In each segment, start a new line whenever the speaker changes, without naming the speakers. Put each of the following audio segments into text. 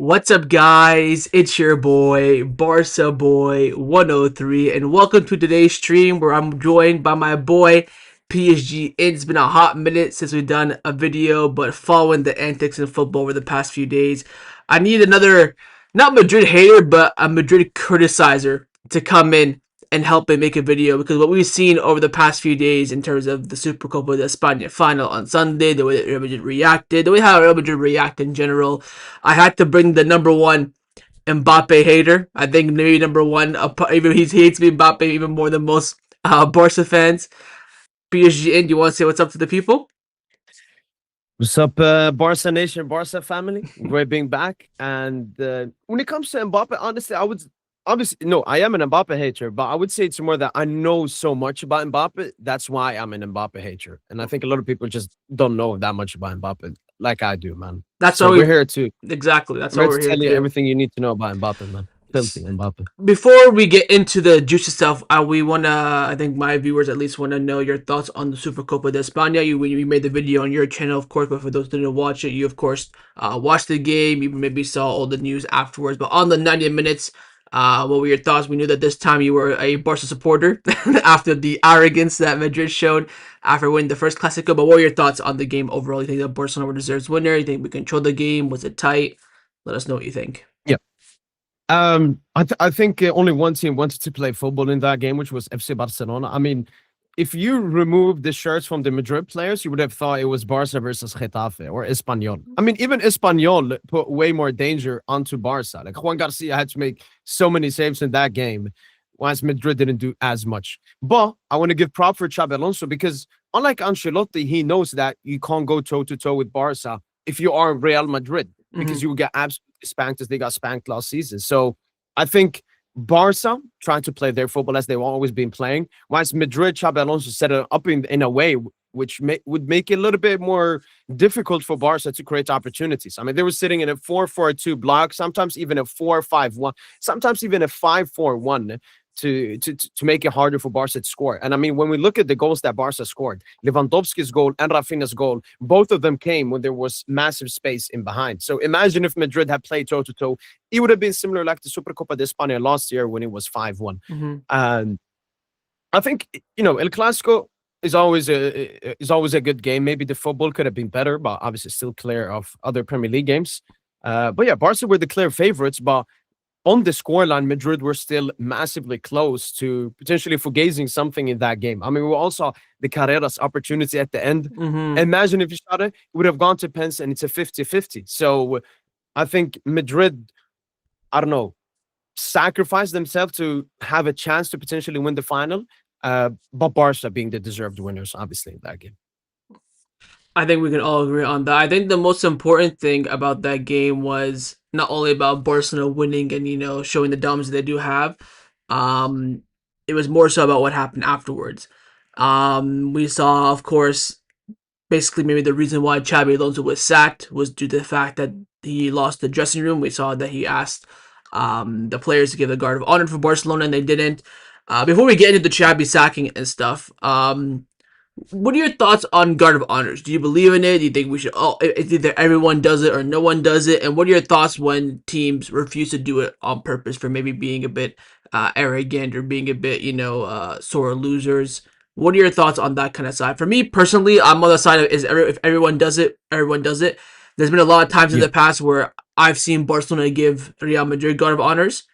What's up, guys? It's your boy, Barça Boy 103, and welcome to today's stream where I'm joined by my boy, PSG. It's been a hot minute since we've done a video, but following the antics in football over the past few days, I need another, not Madrid hater, but a Madrid criticizer to come in and help me make a video because what we've seen over the past few days in terms of the Super Copa de España final on Sunday, the way that Real Madrid reacted, the way how Real Madrid react in general, I had to bring the number one Mbappe hater. I think maybe number one. Even he hates me Mbappe even more than most Barca fans. PSG in. Do you want to say what's up to the people?
What's up, Barca Nation, Barca family? Great being back. And when it comes to Mbappe, honestly, I am an Mbappe hater, but I would say it's more that I know so much about Mbappe. That's why I'm an Mbappe hater. And I think a lot of people just don't know that much about Mbappe like I do, man.
That's
So
all
we're here to
exactly. That's
we're
all
here
we're
to
here
tell
to
you
do.
everything you need to know about Mbappe, man. Filthy Mbappe.
Before we get into the juicy stuff, we wanna. I think my viewers at least wanna know your thoughts on the Super Copa de España. You made the video on your channel, of course, but for those who didn't watch it, you of course watched the game. You maybe saw all the news afterwards. But on the 90 minutes, what were your thoughts? We knew that this time you were a Barca supporter after the arrogance that Madrid showed after winning the first Clasico. But what were your thoughts on the game overall? You think that Barcelona deserves winner? You think we controlled the game? Was it tight? Let us know what you think.
Yeah. I think only one team wanted to play football in that game, which was FC Barcelona. I mean, if you remove the shirts from the Madrid players, you would have thought it was Barca versus Getafe or Espanyol. I mean, even Espanyol put way more danger onto Barca. Like Juan Garcia had to make so many saves in that game, whilst Madrid didn't do as much. But I want to give prop for Chabi Alonso because unlike Ancelotti, he knows that you can't go toe to toe with Barca if you are Real Madrid because you will get absolutely spanked as they got spanked last season. So I think Barca trying to play their football as they've always been playing, whilst Madrid, Chabi Alonso set it up in a way which would make it a little bit more difficult for Barca to create opportunities. I mean, they were sitting in a 4-4-2 block, sometimes even a 4-5-1, sometimes even a 5-4-1 to make it harder for Barca to score. And I mean, when we look at the goals that Barca scored, Lewandowski's goal and Rafinha's goal, both of them came when there was massive space in behind. So imagine if Madrid had played toe-to-toe, it would have been similar like the Supercopa de España last year when it was 5-1. And I think, El Clasico is always a good game. Maybe the football could have been better, but obviously still clear of other Premier League games. But yeah, Barca were the clear favorites, but on the scoreline, Madrid were still massively close to potentially forgazing something in that game. I mean, we all saw the Carreras opportunity at the end. Imagine if you shot it, it would have gone to pens and it's a 50-50. So I think Madrid, I don't know, sacrificed themselves to have a chance to potentially win the final. But Barca being the deserved winners, obviously, in that game.
I think we can all agree on that. I think the most important thing about that game was not only about Barcelona winning and showing the dominance they do have. It was more so about what happened afterwards. We saw, of course, basically maybe the reason why Xabi Alonso was sacked was due to the fact that he lost the dressing room. We saw that he asked the players to give the guard of honor for Barcelona, and they didn't. Before we get into the Xabi sacking and stuff, what are your thoughts on guard of honors? Do you believe in it? Do you think we should? Oh, it's either everyone does it or no one does it. And what are your thoughts when teams refuse to do it on purpose for maybe being a bit arrogant or being a bit, sore losers? What are your thoughts on that kind of side? For me personally, I'm on the side of if everyone does it, everyone does it. There's been a lot of times in the past where I've seen Barcelona give Real Madrid guard of honors,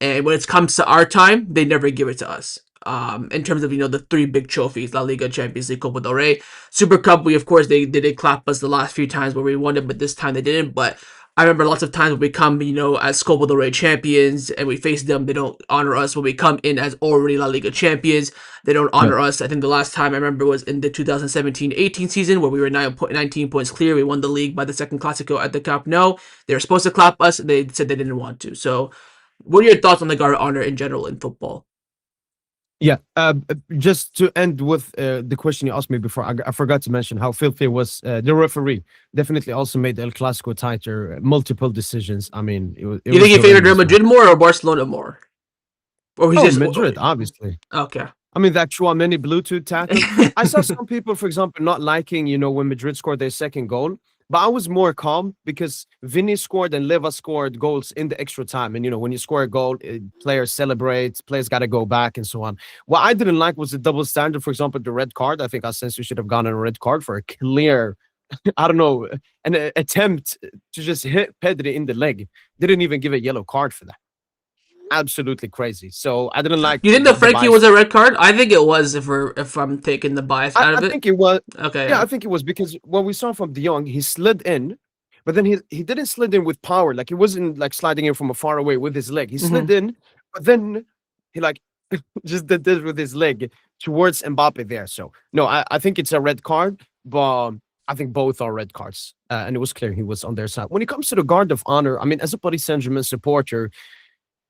and when it comes to our time, they never give it to us. In terms of the three big trophies, La Liga, Champions League, Copa del Rey, Super Cup, we of course they did clap us the last few times where we won it, but this time they didn't. But I remember lots of times when we come, as Copa del Rey champions and we face them, they don't honor us. When we come in as already La Liga champions, they don't honor us. I think the last time I remember was in the 2017-18 season where we were 19 points clear. We won the league by the second Clasico at the Camp Nou. They were supposed to clap us. They said they didn't want to. So what are your thoughts on the guard of honor in general in football?
Yeah, just to end with the question you asked me before, I forgot to mention how filthy was the referee. Definitely also made El Clasico tighter, multiple decisions. I mean,
you think he favored Real Madrid more or Barcelona more?
Or he's just Madrid, obviously.
Okay.
I mean, that Tchouaméni Bluetooth tackle. I saw some people, for example, not liking, when Madrid scored their second goal. But I was more calm because Vinny scored and Leva scored goals in the extra time. And, when you score a goal, players celebrate, players got to go back and so on. What I didn't like was the double standard. For example, the red card. I think Asensio should have gone on a red card for a clear, I don't know, an attempt to just hit Pedri in the leg. Didn't even give a yellow card for that. Absolutely crazy. So I didn't like
You think the
the
Frankie
bias.
was a red card? I think it was if I'm taking the bias out
I
of it.
think it was.
Okay,
Yeah,
yeah.
I think it was because what we saw from De Jong, he slid in, but then he didn't slid in with power. Like he wasn't like sliding in from a far away with his leg. He slid
Mm-hmm.
in, but then he like just did this with his leg towards Mbappe there. So no, I think it's a red card, but I think both are red cards. And it was clear he was on their side. When it comes to the guard of honor, I mean, as a Paris Saint-Germain supporter,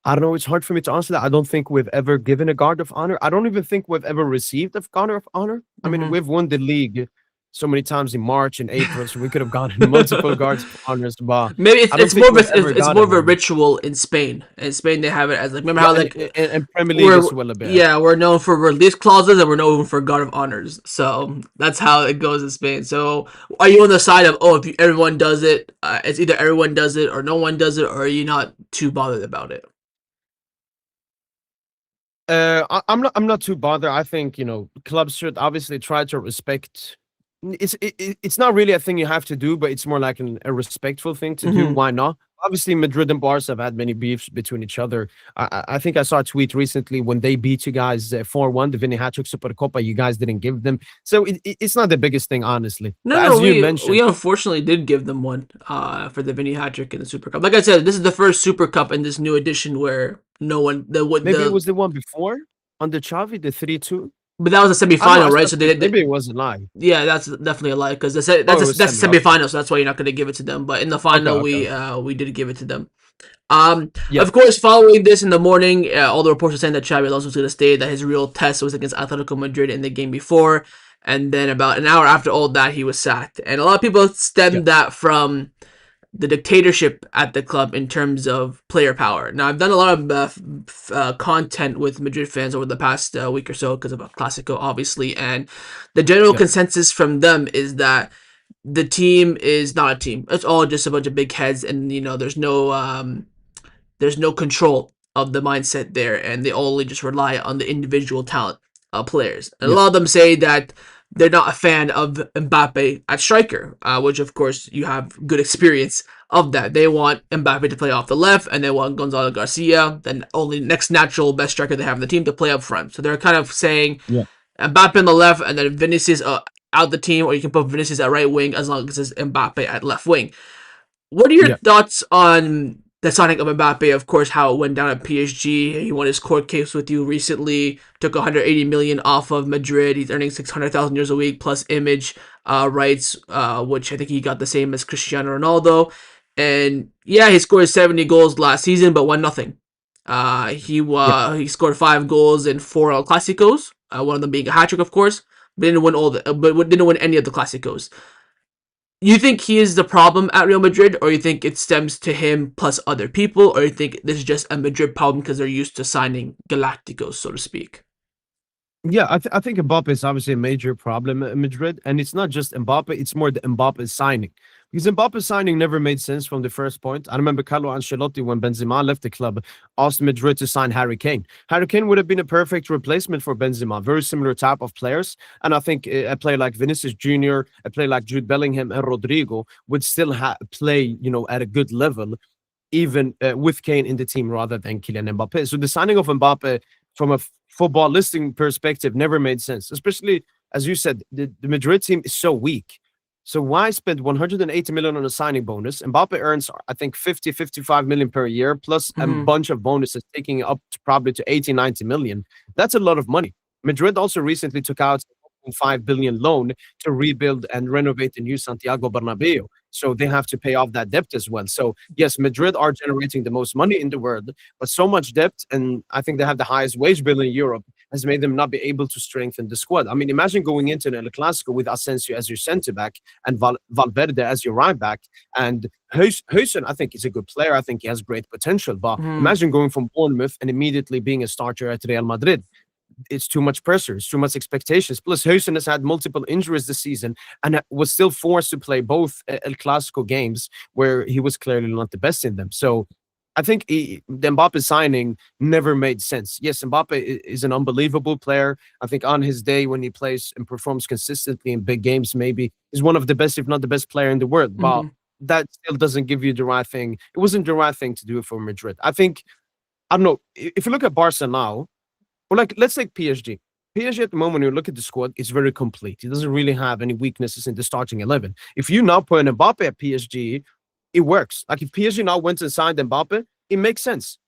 I don't know. It's hard for me to answer that. I don't think we've ever given a guard of honor. I don't even think we've ever received a guard of honor. I mean,
Mm-hmm.
we've won the league so many times in March and April, so we could have gotten multiple guards of honors, but
Maybe
I don't
it's
think
more of
we've ever
it's more
gotten
of a
one.
ritual in Spain. In Spain, they have it as like remember
Yeah,
how
and,
like
and Premier League
we're
as well a bit.
yeah we're known for release clauses and we're known for guard of honors. So that's how it goes in Spain. So are you on the side of oh if everyone does it, it's either everyone does it or no one does it, or are you not too bothered about it?
I'm not too bothered. I think clubs should obviously try to respect. It's not really a thing you have to do, but it's more like a respectful thing to do.
Mm-hmm.
Why not? Obviously, Madrid and Barca have had many beefs between each other. I think I saw a tweet recently when they beat you guys 4-1, the Vinny hat Super Copa. You guys didn't give them, so it's not the biggest thing, honestly.
No,
But
no,
as you
we
mentioned,
unfortunately did give them one for the Vinny hat trick in the Super Cup. Like I said, this is the first Super Cup in this new edition where no one
maybe it
the
was the one before under Xavi, the 3-2.
but that was a
I don't know.
semifinal, right? So
Maybe it was a lie.
yeah, that's definitely a lie because
Oh, it was
that's
semi.
a
Okay,
semifinal, so that's why you're not going to give it to them. But in the
okay,
final,
okay, okay.
we did give it to them.
Yeah,
Of course, following this in the morning, all the reports are saying that Chabi Alonso was going to stay, that his real test was against Atletico Madrid in the game before, and then about an hour after all that, he was sacked. And a lot of people
yeah,
stem that from the dictatorship at the club in terms of player power. Now, I've done a lot of content with Madrid fans over the past week or so because of a Clasico, obviously, and the general
yeah,
consensus from them is that the team is not a team. It's all just a bunch of big heads, and there's no control of the mindset there, and they only just rely on the individual talent of players. And a
yeah,
lot of them say that they're not a fan of Mbappe at striker, which of course you have good experience of that. They want Mbappe to play off the left, and they want Gonzalo Garcia, the only next natural best striker they have in the team, to play up front. So they're kind of saying
yeah,
Mbappe on the left, and then Vinicius out the team, or you can put Vinicius at right wing as long as it's Mbappe at left wing. What are your
yeah,
thoughts on the signing of Mbappe? Of course, how it went down at PSG. He won his court case with you recently. Took 180 million off of Madrid. He's earning 600,000 euros a week plus image rights, which I think he got the same as Cristiano Ronaldo. And yeah, he scored 70 goals last season, but won nothing.
yeah.
He scored 5 goals in 4 Clásicos. One of them being a hat trick, of course. But didn't win any of the Clásicos. You think he is the problem at Real Madrid, or you think it stems to him plus other people, or you think this is just a Madrid problem because they're used to signing Galacticos, so to speak?
Yeah, I think Mbappe is obviously a major problem at Madrid, and it's not just Mbappe; it's more the Mbappe signing. Because Mbappe signing never made sense from the first point. I remember Carlo Ancelotti, when Benzema left the club, asked Madrid to sign Harry Kane. Harry Kane would have been a perfect replacement for Benzema, very similar type of players. And I think a player like Vinicius Junior, a player like Jude Bellingham, and Rodrigo would still play, at a good level, even with Kane in the team rather than Kylian Mbappe. So the signing of Mbappe from a football listing perspective never made sense, especially as you said, the Madrid team is so weak. So why spend 180 million on a signing bonus? Mbappe earns, I think, 50, 55 million per year, plus a
Mm-hmm.
bunch of bonuses, taking it up to probably to 80, 90 million. That's a lot of money. Madrid also recently took out a 1.5 billion loan to rebuild and renovate the new Santiago Bernabeu. So they have to pay off that debt as well. So yes, Madrid are generating the most money in the world, but so much debt, and I think they have the highest wage bill in Europe, has made them not be able to strengthen the squad. I mean, imagine going into an El Clasico with Asensio as your centre back and Valverde as your right back. And Huijsen, I think, is a good player. I think he has great potential. But
Mm-hmm.
imagine going from Bournemouth and immediately being a starter at Real Madrid. it's too much pressure, it's too much expectations. Plus, Houston has had multiple injuries this season and was still forced to play both El Clasico games where he was clearly not the best in them. So I think the Mbappe signing never made sense. Yes, Mbappe is an unbelievable player. I think on his day when he plays and performs consistently in big games, maybe he's one of the best, if not the best player in the world. But
Mm-hmm.
that still doesn't give you the right thing. It wasn't the right thing to do for Madrid. I think, I don't know, if you look at Barca now, or like let's take PSG. PSG at the moment, when you look at the squad, it's very complete. It doesn't really have any weaknesses in the starting 11. If you now put an Mbappe at PSG, it works. Like if PSG now went and signed Mbappe, it makes sense.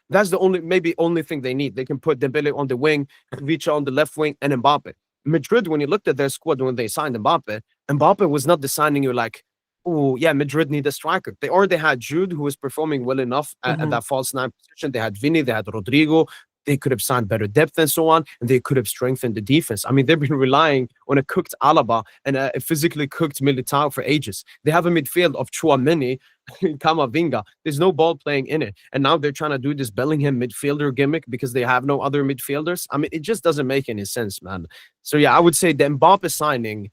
That's the only thing they need. They can put Dembele on the wing, Vicha on the left wing, and Mbappe. Madrid, when you looked at their squad when they signed Mbappe, Mbappe was not the signing you're like, oh yeah, Madrid need a striker. They already had Jude, who was performing well enough at
Mm-hmm.
that false nine position. They had Vinny, they had Rodrigo. They could have signed better depth and so on, and they could have strengthened the defense. I mean, they've been relying on a cooked Alaba and a physically cooked Militao for ages. They have a midfield of Chouameni, Kamavinga. There's no ball playing in it, and now they're trying to do this Bellingham midfielder gimmick because they have no other midfielders. I mean, it just doesn't make any sense, man. So yeah, I would say the Mbappe signing,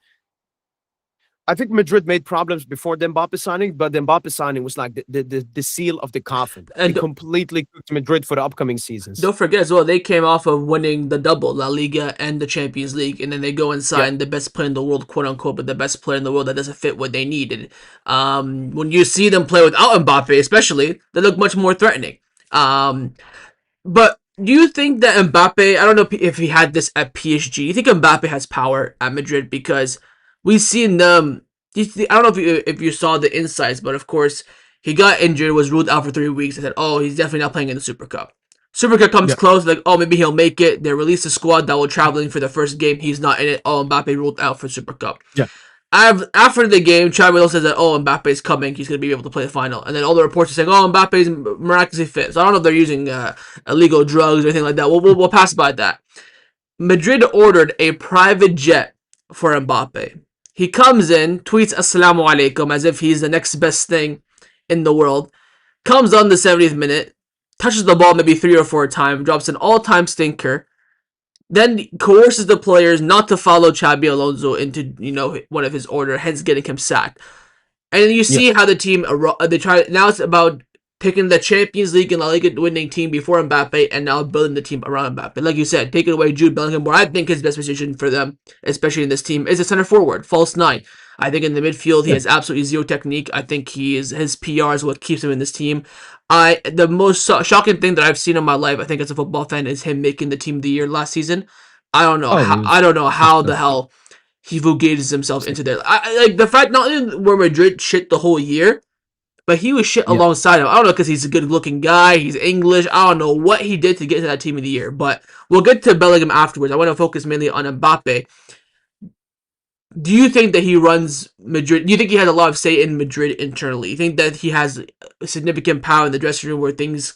I think Madrid made problems before the Mbappe signing, but the Mbappe signing was like the seal of the coffin. It
And
completely cooked Madrid for the upcoming seasons.
don't forget as well, they came off of winning the double, La Liga and the Champions League, and then they go and
Yeah,
sign the best player in the world, quote unquote, but the best player in the world that doesn't fit what they needed. When you see them play without Mbappe, especially, they look much more threatening. But do you think that Mbappe? I don't know if he had this at PSG. You think Mbappe has power at Madrid because we've seen them. I don't know if you saw the insights, but of course he got injured, was ruled out for 3 weeks. They said, "Oh, he's definitely not playing in the Super Cup." Super Cup comes
yeah,
close, like, "Oh, maybe he'll make it." They release the squad that will traveling for the first game. He's not in it. Oh, Mbappe ruled out for Super Cup.
yeah,
After the game, Chabi Alonso says that, oh, Mbappe's coming, he's going to be able to play the final. And then all the reports are saying, oh, Mbappe's miraculously fit. So I don't know if they're using illegal drugs or anything like that. We'll pass by that. Madrid ordered a private jet for Mbappe. He comes in, tweets Assalamu alaikum as if he's the next best thing in the world. Comes on the 70th minute, touches the ball maybe 3 or 4 times, drops an all-time stinker, then coerces the players not to follow Chabi Alonso into one of his order, hence getting him sacked. And then you
yeah,
see how the team they try now. It's about picking the Champions League and La Liga winning team before Mbappe, and now building the team around Mbappe. Like you said, taking away Jude Bellingham, where I think his best position for them, especially in this team, is a center forward, false nine. I think in the midfield he
yeah.
has absolutely zero technique. I think his PR is what keeps him in this team. The most shocking thing that I've seen in my life, I think as a football fan, is him making the team of the year last season.
Oh, it
I
was
don't know how the
disgusting.
hell he fugates himself into
Disgusting.
there. Like the fact not only were Madrid shit the whole year, but he was shit
Yeah,
alongside him. I don't know because he's a good looking guy, he's English. I don't know what he did to get to that team of the year, but we'll get to Bellingham afterwards. I want to focus mainly on Mbappe. Do you think that he runs Madrid? Do you think he has a lot of say in Madrid internally? You think that he has significant power in the dressing room where things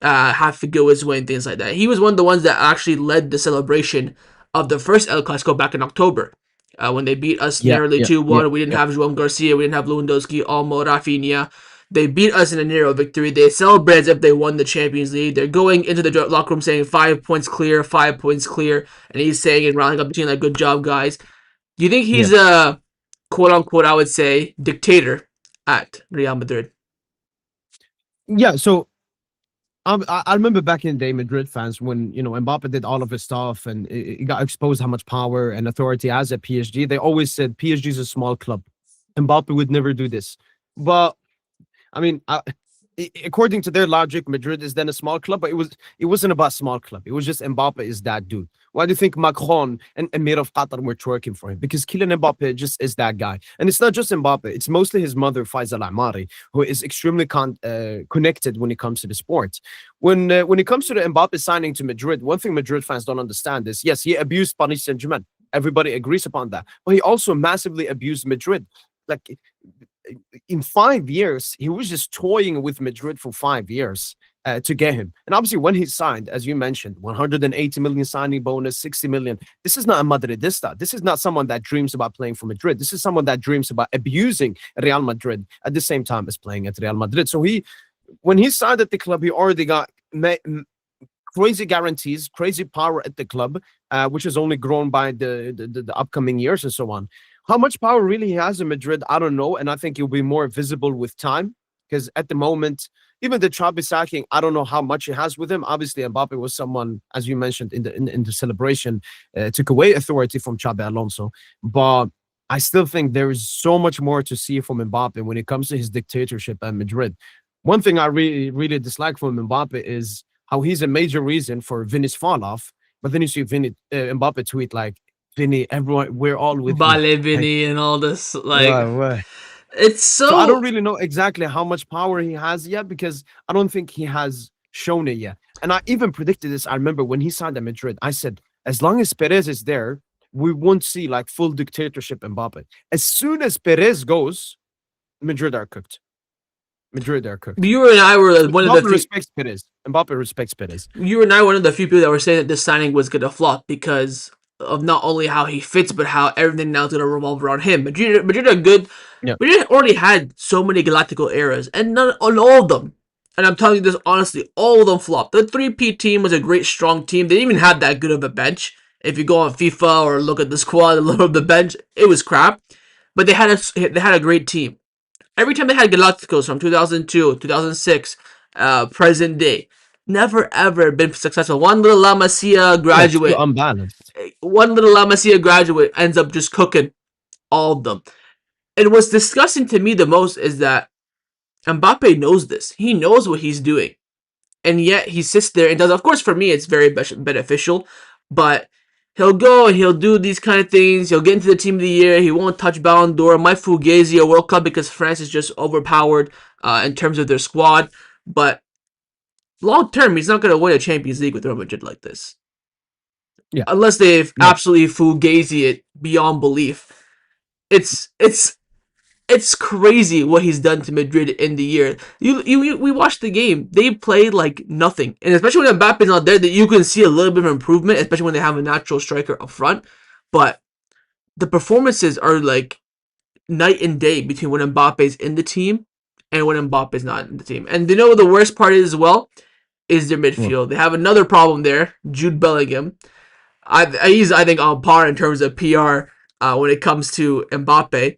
have to go his way and things like that? He was one of the ones that actually led the celebration of the first El Clasico back in October. When they beat us
yeah,
narrowly
yeah, yeah,
2-1. We didn't
yeah,
have João Garcia, we didn't have Lewandowski, Olmo, Rafinha. They beat us in a narrow victory. They celebrate as if they won the Champions League. They're going into the locker room saying 5 points clear, 5 points clear, and he's saying and rallying up the team like, "Good job, guys." Do you think
yeah.
he's a quote unquote, I would say, dictator at Real Madrid?
Yeah, so I remember back in the day, Madrid fans, when Mbappe did all of his stuff and it got exposed how much power and authority he has at PSG. They always said PSG is a small club. Mbappe would never do this. But I mean, according to their logic, Madrid is then a small club, but it wasn't about small club. It was just Mbappe is that dude. Why do you think Macron and Emir of Qatar were twerking for him? Because Kylian Mbappe just is that guy, and it's not just Mbappe. It's mostly his mother Faisal Amari, who is extremely connected when it comes to the sport. When it comes to the Mbappe signing to Madrid, one thing Madrid fans don't understand is yes, he abused Paris Saint Germain. Everybody agrees upon that, but he also massively abused Madrid. Like in 5 years, he was just toying with Madrid for 5 years to get him. And obviously, when he signed, as you mentioned, 180 million signing bonus, 60 million. This is not a Madridista. This is not someone that dreams about playing for Madrid. This is someone that dreams about abusing Real Madrid at the same time as playing at Real Madrid. So when he signed at the club, he already got crazy guarantees, crazy power at the club, which has only grown by the upcoming years and so on. How much power really he has in Madrid, I don't know, and I think it'll be more visible with time because at the moment, even the Chabi sacking, I don't know how much he has with him. Obviously, Mbappe was someone, as you mentioned in the celebration, took away authority from Xabi Alonso, but I still think there is so much more to see from Mbappe when it comes to his dictatorship at Madrid. One thing I really dislike from Mbappe is how he's a major reason for Vinny's fall off. But then you see Mbappe tweet like, "Vinny, everyone, we're all with you."
Vale
Like,
Vinny and all this, like,
right.
it's
So I don't
so.
really know exactly how much power he has yet because I don't think he has shown it yet. And I even predicted this. I remember when he signed at Madrid, I said, as long as Perez is there, we won't see like full dictatorship Mbappe. As soon as Perez goes, Madrid are cooked. Madrid are cooked.
You and I were one of the
Mbappe
few.
respects Perez. Mbappe respects Perez.
You and I were one of the few people that were saying that this signing was gonna flop because of not only how he fits, but how everything now is gonna revolve around him. Madrid are good.
Yeah.
Madrid already had so many Galactical eras, and none on all of them. And I'm telling you this honestly, all of them flopped. The 3P team was a great, strong team. They didn't even have that good of a bench. If you go on FIFA or look at the squad and look at the bench, it was crap. But they had a great team. Every time they had Galacticos from 2002, 2006, present day, never ever been successful. One little La Masia
Yeah, too
graduate,
unbalanced.
ends up just cooking all of them. And what's disgusting to me the most is that Mbappe knows this. He knows what he's doing. And yet he sits there and does. Of course, for me, it's very beneficial, but he'll go and he'll do these kind of things. He'll get into the team of the year. He won't touch Ballon d'Or. Might fugazi a World Cup because France is just overpowered in terms of their squad. But long term, he's not going to win a Champions League with Real Madrid like this,
Yeah.
unless they
No.
absolutely fugazi it beyond belief. It's it's crazy what he's done to Madrid in the year. We watched the game. They played like nothing, and especially when Mbappe's not there, that you can see a little bit of improvement, especially when they have a natural striker up front. But the performances are like night and day between when Mbappe's in the team and when Mbappe's not in the team. And you know what the worst part is as well is their
Well,
midfield. They have another problem there, Jude Bellingham. He's I think on par in terms of PR when it comes to Mbappe.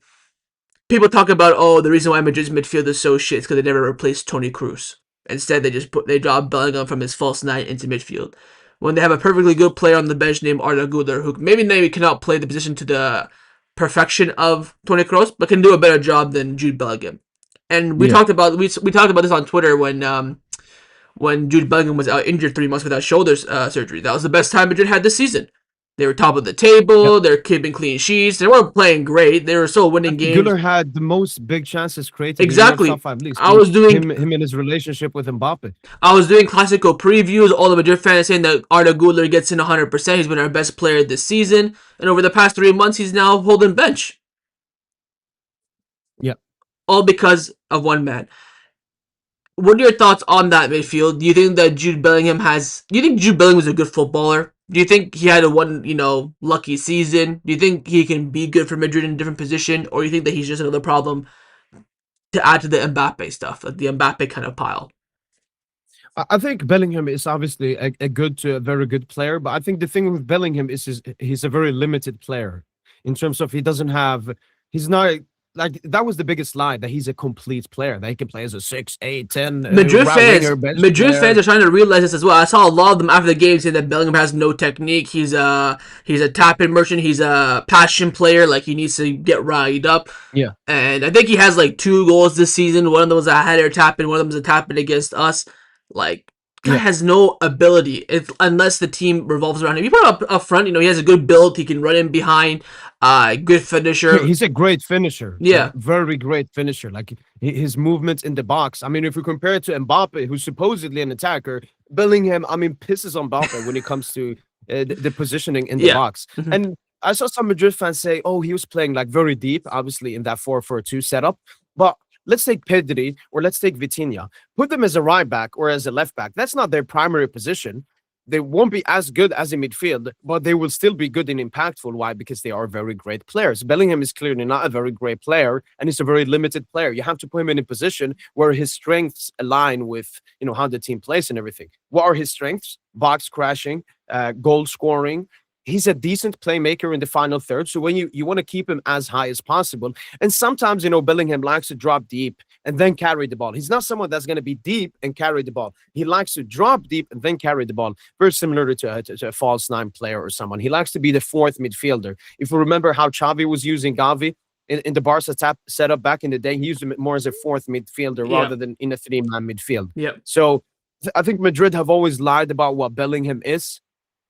People talk about, oh, the reason why Madrid's midfield is so shit is because they never replaced Tony Cruz. Instead, they dropped Bellingham from his false nine into midfield. When they have a perfectly good player on the bench named Arda Güler, who maybe cannot play the position to the perfection of Tony Kroos, but can do a better job than Jude Bellingham. And
yeah.
we talked about this on Twitter when Jude Bellingham was out injured 3 months without shoulder surgery. That was the best time Madrid had this season. They were top of the
Yep.
table. They're keeping clean sheets. They weren't playing great. They were still winning games.
Güler had the most big chances created in Europe's top
Exactly.
five leagues.
I was doing
Him and his relationship with Mbappe.
I was doing classical previews. All the Madrid fans saying that Arda Güler gets in 100%. He's been our best player this season, and over the past 3 months, he's now holding bench,
Yeah.
all because of one man. What are your thoughts on that midfield? Do you think that Jude Bellingham has? Do you think Jude Bellingham was a good footballer? Do you think he had a one, lucky season? Do you think he can be good for Madrid in a different position, or do you think that he's just another problem to add to the Mbappe stuff, like the Mbappe kind of pile?
I think Bellingham is obviously a good to a very good player, but I think the thing with Bellingham is he's a very limited player in terms of he doesn't have he's not like that was the biggest lie that he's a complete player that he can play as a 6, 8, 10
Madrid
right
fans,
winger, bench
Madrid fans
player.
are trying to realize this as well. I saw a lot of them after the game saying that Bellingham has no technique. He's a tap-in merchant. He's a passion player. Like he needs to get riled up.
Yeah,
And I think he has like 2 goals this season. One of them was a header tap in. One of them was a tap in against us. Like guy
yeah.
has no ability unless the team revolves around him. You put him up front. He has a good build. He can run in behind. Good
Yeah,
finisher.
he's a great finisher, like
Yeah,
very great finisher. Like his movements in the box. I mean, if we compare it to Mbappe, who's supposedly an attacker, Bellingham, I mean, pisses on Mbappe when it comes to the positioning in the
yeah.
box.
Mhm.
And I saw some Madrid fans say, "Oh, he was playing like very deep, obviously in that 4-4-2 setup." But let's take Pedri or let's take Vitinha. Put them as a right back or as a left back. That's not their primary position. They won't be as good as in midfield, but they will still be good and impactful. Why? Because they are very great players. Bellingham is clearly not a very great player, and he's a very limited player. You have to put him in a position where his strengths align with how the team plays and everything. What are his strengths? Box crashing, goal scoring. He's a decent playmaker in the final third. So when you want to keep him as high as possible, and sometimes Bellingham likes to drop deep and then carry the ball. He's not someone that's going to be deep and carry the ball. He likes to drop deep and then carry the ball. Very similar to a false nine player or someone. He likes to be the fourth midfielder. If you remember how Xavi was using Gavi in the Barca setup back in the day, he used him more as a fourth midfielder
Yeah.
rather than in a three-man midfield.
Yep.
So I think Madrid have always lied about what Bellingham is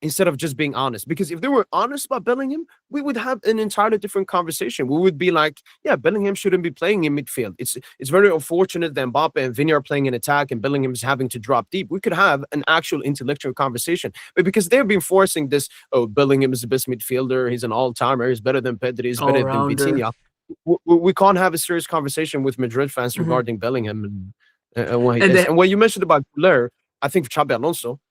instead of just being honest. Because if they were honest about Bellingham, we would have an entirely different conversation. We would be like, yeah, Bellingham shouldn't be playing in midfield. It's very unfortunate that Mbappe and Vinny are playing in attack and Bellingham is having to drop deep. We could have an actual intellectual conversation. But because they've been forcing this, oh, Bellingham is the best midfielder, he's an all-timer, he's better than Pedri, he's
All
better than
rounder.
Vitinha. We can't have a serious conversation with Madrid fans
Hmm.
regarding Bellingham and what he
And
is.
then
And what you mentioned about Güler, I think Chabi Alonso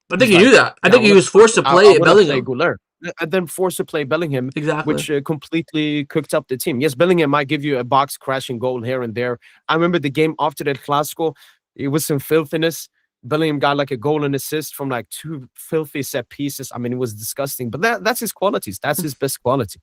I think
was
he knew
like,
that. I
yeah,
think he was forced to
I
play
want to play
Bellingham.
Güler, and then forced to play Bellingham,
Exactly.
which completely cooked up the team. Yes, Bellingham might give you a box crashing goal here and there. I remember the game after that Clasico, it was some filthiness. Bellingham got like a goal and assist from like two filthy set pieces. I mean, it was disgusting, but that's his qualities. That's his best quality.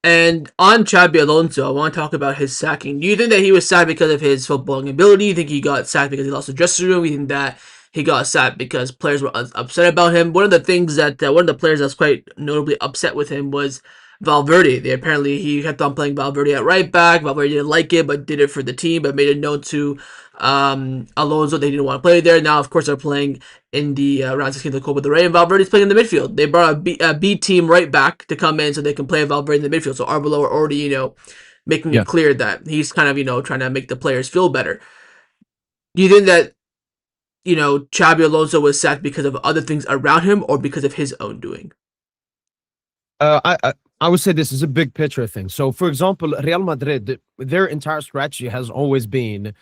And on Chabi Alonso, I want to talk about his sacking. Do you think that he was sacked because of his footballing ability? Do you think he got sacked because he lost the dressing room? Do you think that he got sacked because players were upset about him? One of the things that one of the players that was quite notably upset with him was Valverde. He kept on playing Valverde at right back. Valverde didn't like it, but did it for the team. But made it known to Alonso they didn't want to play there. Now, of course, they're playing in the round 16 of the Copa del Rey, and Valverde's playing in the midfield. They brought a B team right back to come in so they can play Valverde in the midfield. So Arbeloa are already, making it
Yeah.
clear that he's kind of, trying to make the players feel better. Do you think that, Chabi Alonso was sacked because of other things around him or because of his own doing?
I would say this is a big picture thing. So, for example, Real Madrid, their entire strategy has always been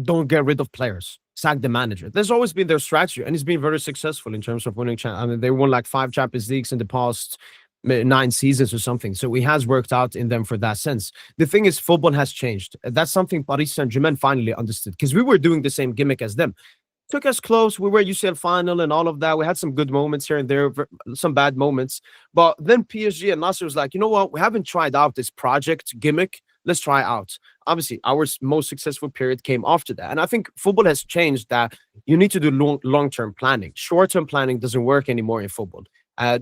don't get rid of players, sack the manager. There's always been their strategy, and it's been very successful in terms of winning. I mean, they won like 5 Champions Leagues in the past 9 seasons or something. So it has worked out in them for that sense. The thing is, football has changed. That's something Paris Saint-Germain finally understood because we were doing the same gimmick as them. Took us close. We were UCL final and all of that. We had some good moments here and there, some bad moments. But then PSG and Nasser was like, you know what? We haven't tried out this project gimmick. Let's try out. Obviously, our most successful period came after that. And I think football has changed that you need to do long-term planning. Short-term planning doesn't work anymore in football.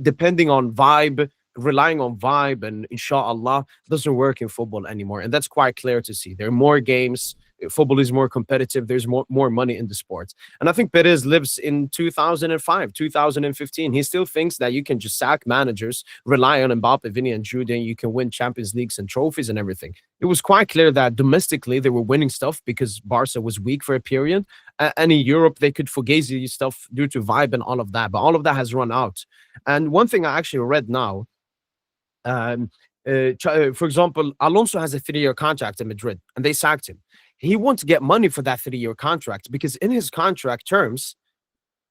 Depending on vibe, relying on vibe and inshallah doesn't work in football anymore. And that's quite clear to see. There are more games. Football is more competitive. There's more money in the sport. And I think Perez lives in 2005, 2015. He still thinks that you can just sack managers, rely on Mbappe, Vinny, and Jude, and you can win Champions Leagues and trophies and everything. It was quite clear that domestically they were winning stuff because Barca was weak for a period. And in Europe, they could fugazi stuff due to vibe and all of that. But all of that has run out. And one thing I actually read now, for example, Alonso has a 3-year contract in Madrid, and they sacked him. He wants to get money for that 3-year contract because in his contract terms,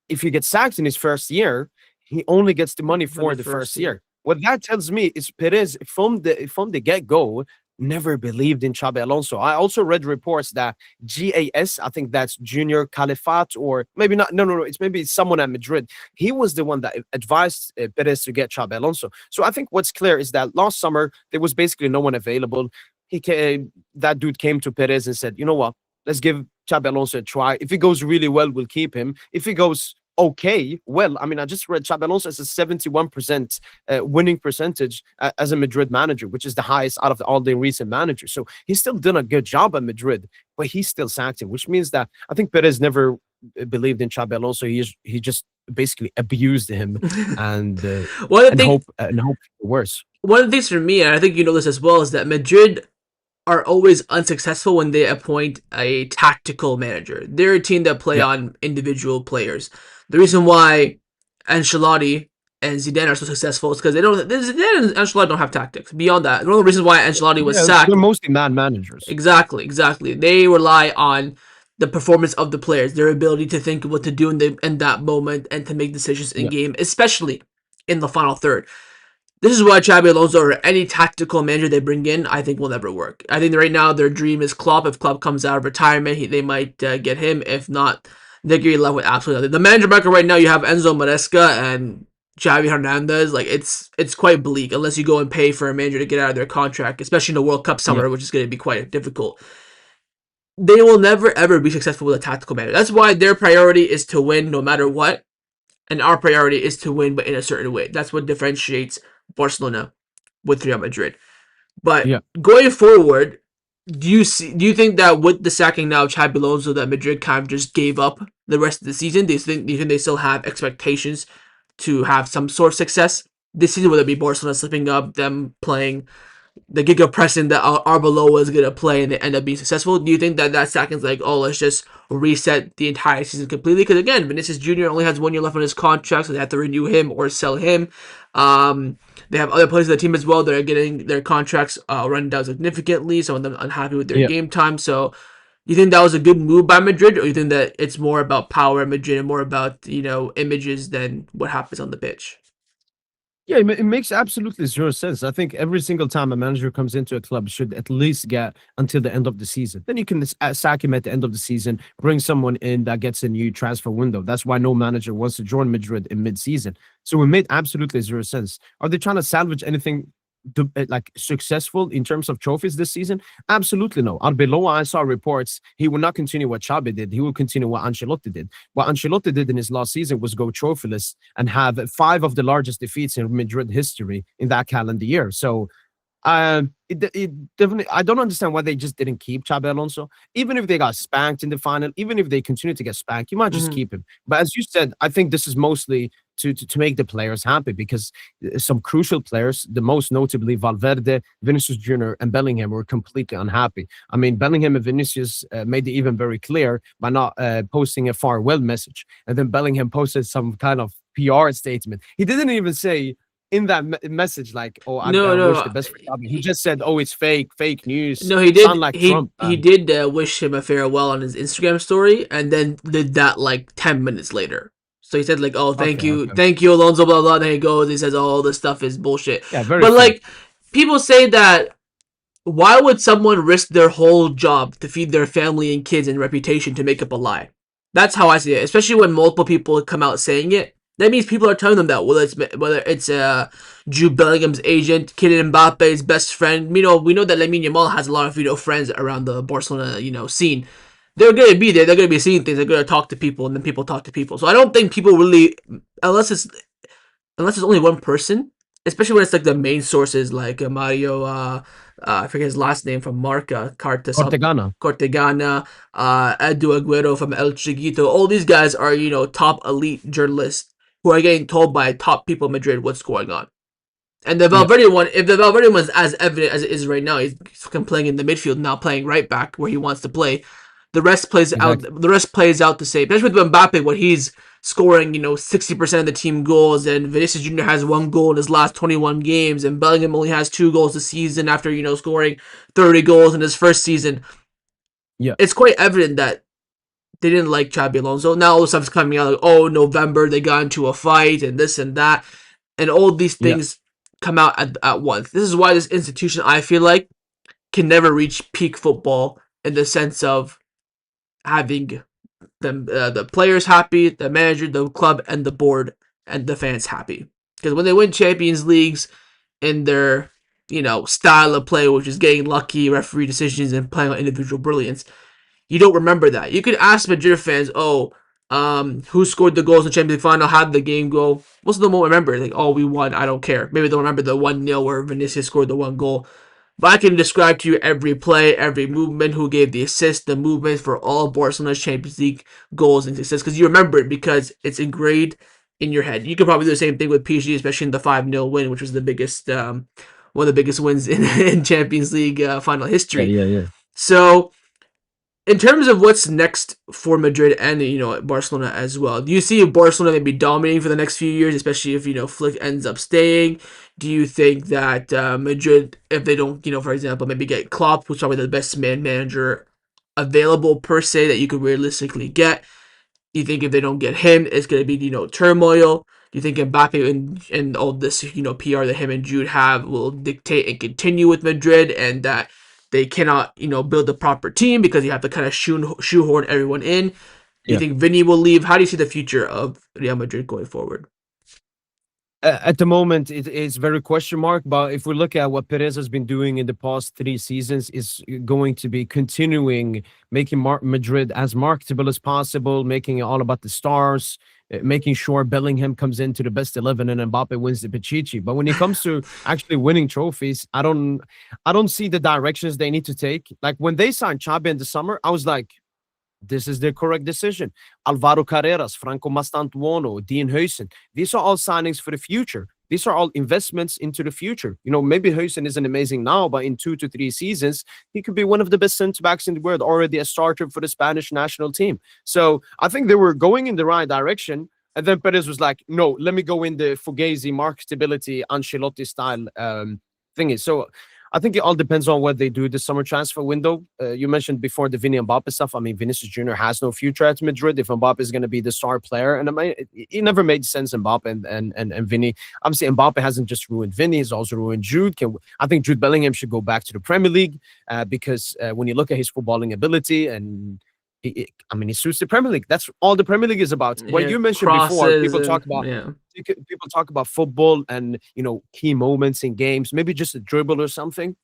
if he gets sacked in his first year, he only gets the money
For the
for the
first
first
year.
year. What that tells me is Perez from the get go never believed in Chabi Alonso. I also read reports that GAS, I think that's Junior Califat, or maybe not. No, it's maybe someone at Madrid. He was the one that advised Perez to get Chabi Alonso. So I think what's clear is that last summer there was basically no one available. That dude came to Perez and said, you know what? Let's give Chabi Alonso a try. If it goes really well, we'll keep him. If it goes okay, well, I mean, I just read Chabi Alonso has a 71% winning percentage as a Madrid manager, which is the highest out of all the recent managers. So he's still done a good job at Madrid, but he still sacked him, which means that I think Perez never believed in Chabi Alonso. He just basically abused him and uh,
one of the
and
things,
hope for the worse.
one of the things for me, and I think you know this as well, is that Madrid are always unsuccessful when they appoint a tactical manager. They're a team that play
Yeah,
on individual players. The reason why Ancelotti and Zidane are so successful is because Zidane and Ancelotti don't have tactics. Beyond that, one of the reasons why Ancelotti was
yeah,
sacked.
they're mostly man managers.
Exactly. They rely on the performance of the players, their ability to think what to do in that moment and to make decisions in
Yeah,
game, especially in the final third. This is why Chabi Alonso or any tactical manager they bring in, I think will never work. I think right now their dream is Klopp. If Klopp comes out of retirement, they might get him. If not, they're going to be left with absolutely nothing. The manager market right now, you have Enzo Maresca and Xavi Hernandez. Like it's quite bleak unless you go and pay for a manager to get out of their contract, especially in the World Cup
yeah,
summer, which is going to be quite difficult. They will never ever be successful with a tactical manager. That's why their priority is to win no matter what, and our priority is to win, but in a certain way. That's what differentiates Barcelona with Real Madrid. But
yeah.
going forward, do you think that with the sacking now of Chabi Alonso that Madrid kind of just gave up the rest of the season? Do you think they still have expectations to have some sort of success this season? Whether it be Barcelona slipping up, them playing the Giga Preston that Arbeloa was gonna play and they end up being successful. Do you think that that second's like, oh, let's just reset the entire season completely? Because again, Vinicius Jr. only has 1 year left on his contract, so they have to renew him or sell him. They have other players on the team as well that are getting their contracts run down significantly. Some of them unhappy with their
Yeah.
game time. So, you think that was a good move by Madrid, or you think that it's more about power in Madrid and more about images than what happens on the pitch?
Yeah, it makes absolutely zero sense. I think every single time a manager comes into a club should at least get until the end of the season. Then you can sack him at the end of the season, bring someone in that gets a new transfer window. That's why no manager wants to join Madrid in mid-season. So it made absolutely zero sense. Are they trying to salvage anything like successful in terms of trophies this season? Absolutely no. Arbeloa, I saw reports he will not continue what Xabi did. He will continue what Ancelotti did. What Ancelotti did in his last season was go trophyless and have five of the largest defeats in Madrid history in that calendar year. So it definitely. I don't understand why they just didn't keep Chabi Alonso. Even if they got spanked in the final, even if they continue to get spanked, you might just
Mm-hmm.
keep him. But as you said, I think this is mostly to make the players happy because some crucial players, the most notably Valverde, Vinicius Jr., and Bellingham, were completely unhappy. I mean, Bellingham and Vinicius made it even very clear by not posting a farewell message, and then Bellingham posted some kind of PR statement. He didn't even say in that message, like, "Oh, I
No, no.
wish the best for Chabi." He just said, "Oh, it's fake news."
No, he
Sound
did.
like
He
Trump,
he
man.
did wish him a farewell on his Instagram story, and then did that like 10 minutes later. So he said like, "Oh,
Okay, okay.
thank you, Alonso." Blah blah. Then he goes. He says, "Oh, all this stuff is bullshit."
Yeah, very
But
fake.
like, people say that why would someone risk their whole job to feed their family and kids and reputation to make up a lie? That's how I see it. Especially when multiple people come out saying it. That means people are telling them that whether it's Jude Bellingham's agent, Kylian Mbappe's best friend. We know that Lamine Yamal has a lot of friends around the Barcelona scene. They're gonna be there. They're gonna be seeing things. They're gonna talk to people, and then people talk to people. So I don't think people really, unless it's unless it's only one person, especially when it's like the main sources like Mario, I forget his last name from Marca, Carta
Ortegana.
Cortegana, Edu Aguero from El Chiquito. All these guys are, top elite journalists who are getting told by top people in Madrid what's going on. And the
Yeah,
Valverde one, if the Valverde one is as evident as it is right now, he's playing in the midfield, now playing right back where he wants to play. The rest plays out.
exactly.
The rest plays out the same. Especially with Mbappe, when he's scoring, 60% of the team goals, and Vinicius Jr. has 1 goal in his last 21 games, and Bellingham only has 2 goals this season after scoring 30 goals in his first season.
Yeah,
It's quite evident that they didn't like Chabi Alonso. Now all the stuff's coming out like, oh, November they got into a fight and this and that, and all these
yeah,
things come out at once. This is why this institution, I feel like, can never reach peak football in the sense of having the players happy, the manager, the club, and the board and the fans happy. Because when they win Champions Leagues in their style of play, which is getting lucky referee decisions and playing on individual brilliance, you don't remember that. You can ask Madrid fans, oh, who scored the goals in the Champions League final? How did the game go? Most of them won't remember. Like, oh, we won. I don't care. Maybe they'll remember the 1-0 where Vinicius scored the 1 goal. But I can describe to you every play, every movement, who gave the assist, the movement for all of Barcelona's Champions League goals and assists, because you remember it because it's engraved in your head. You could probably do the same thing with PSG, especially in the 5-0 win, which was the biggest, one of the biggest wins in Champions League final
yeah,
history.
yeah, yeah.
So in terms of what's next for Madrid and Barcelona as well, do you see Barcelona maybe dominating for the next few years, especially if Flick ends up staying? Do you think that Madrid, if they don't, for example, maybe get Klopp, who's probably the best manager available per se that you could realistically get? Do you think if they don't get him, it's going to be, turmoil? Do you think Mbappe and all this, PR that him and Jude have will dictate and continue with Madrid, and that they cannot, build the proper team because you have to kind of shoehorn everyone in? Do you
Yeah.
think Vinny will leave? How do you see the future of Real Madrid going forward?
At the moment, it is very question mark. But if we look at what Perez has been doing in the past 3 seasons, is going to be continuing making Madrid as marketable as possible, making it all about the stars, making sure Bellingham comes into the best 11 and Mbappe wins the Pichichi. But when it comes to actually winning trophies, I don't see the directions they need to take. Like when they signed Chabi in the summer, I was like, this is the correct decision. Alvaro Carreras, Franco Mastantuono, Dean Huysen. These are all signings for the future. These are all investments into the future. You know, maybe Huysen isn't amazing now, but in 2 to 3 seasons, he could be one of the best centre backs in the world, already a starter for the Spanish national team. So I think they were going in the right direction. And then Perez was like, no, let me go in the Fugazi marketability, Ancelotti style thingy. So I think it all depends on what they do this summer transfer window. You mentioned before the Vinny and Mbappe stuff. I mean, Vinicius Jr. has no future at Madrid if Mbappe is going to be the star player. And I mean, it never made sense, Mbappe and Vinny. Obviously, Mbappe hasn't just ruined Vinny, he's also ruined Jude. I think Jude Bellingham should go back to the Premier League because when you look at his footballing ability and I mean, he suits the Premier League. That's all the Premier League is about. What
Yeah,
you mentioned before,
crosses and yeah.
people talk about football and key moments in games, maybe just a dribble or something.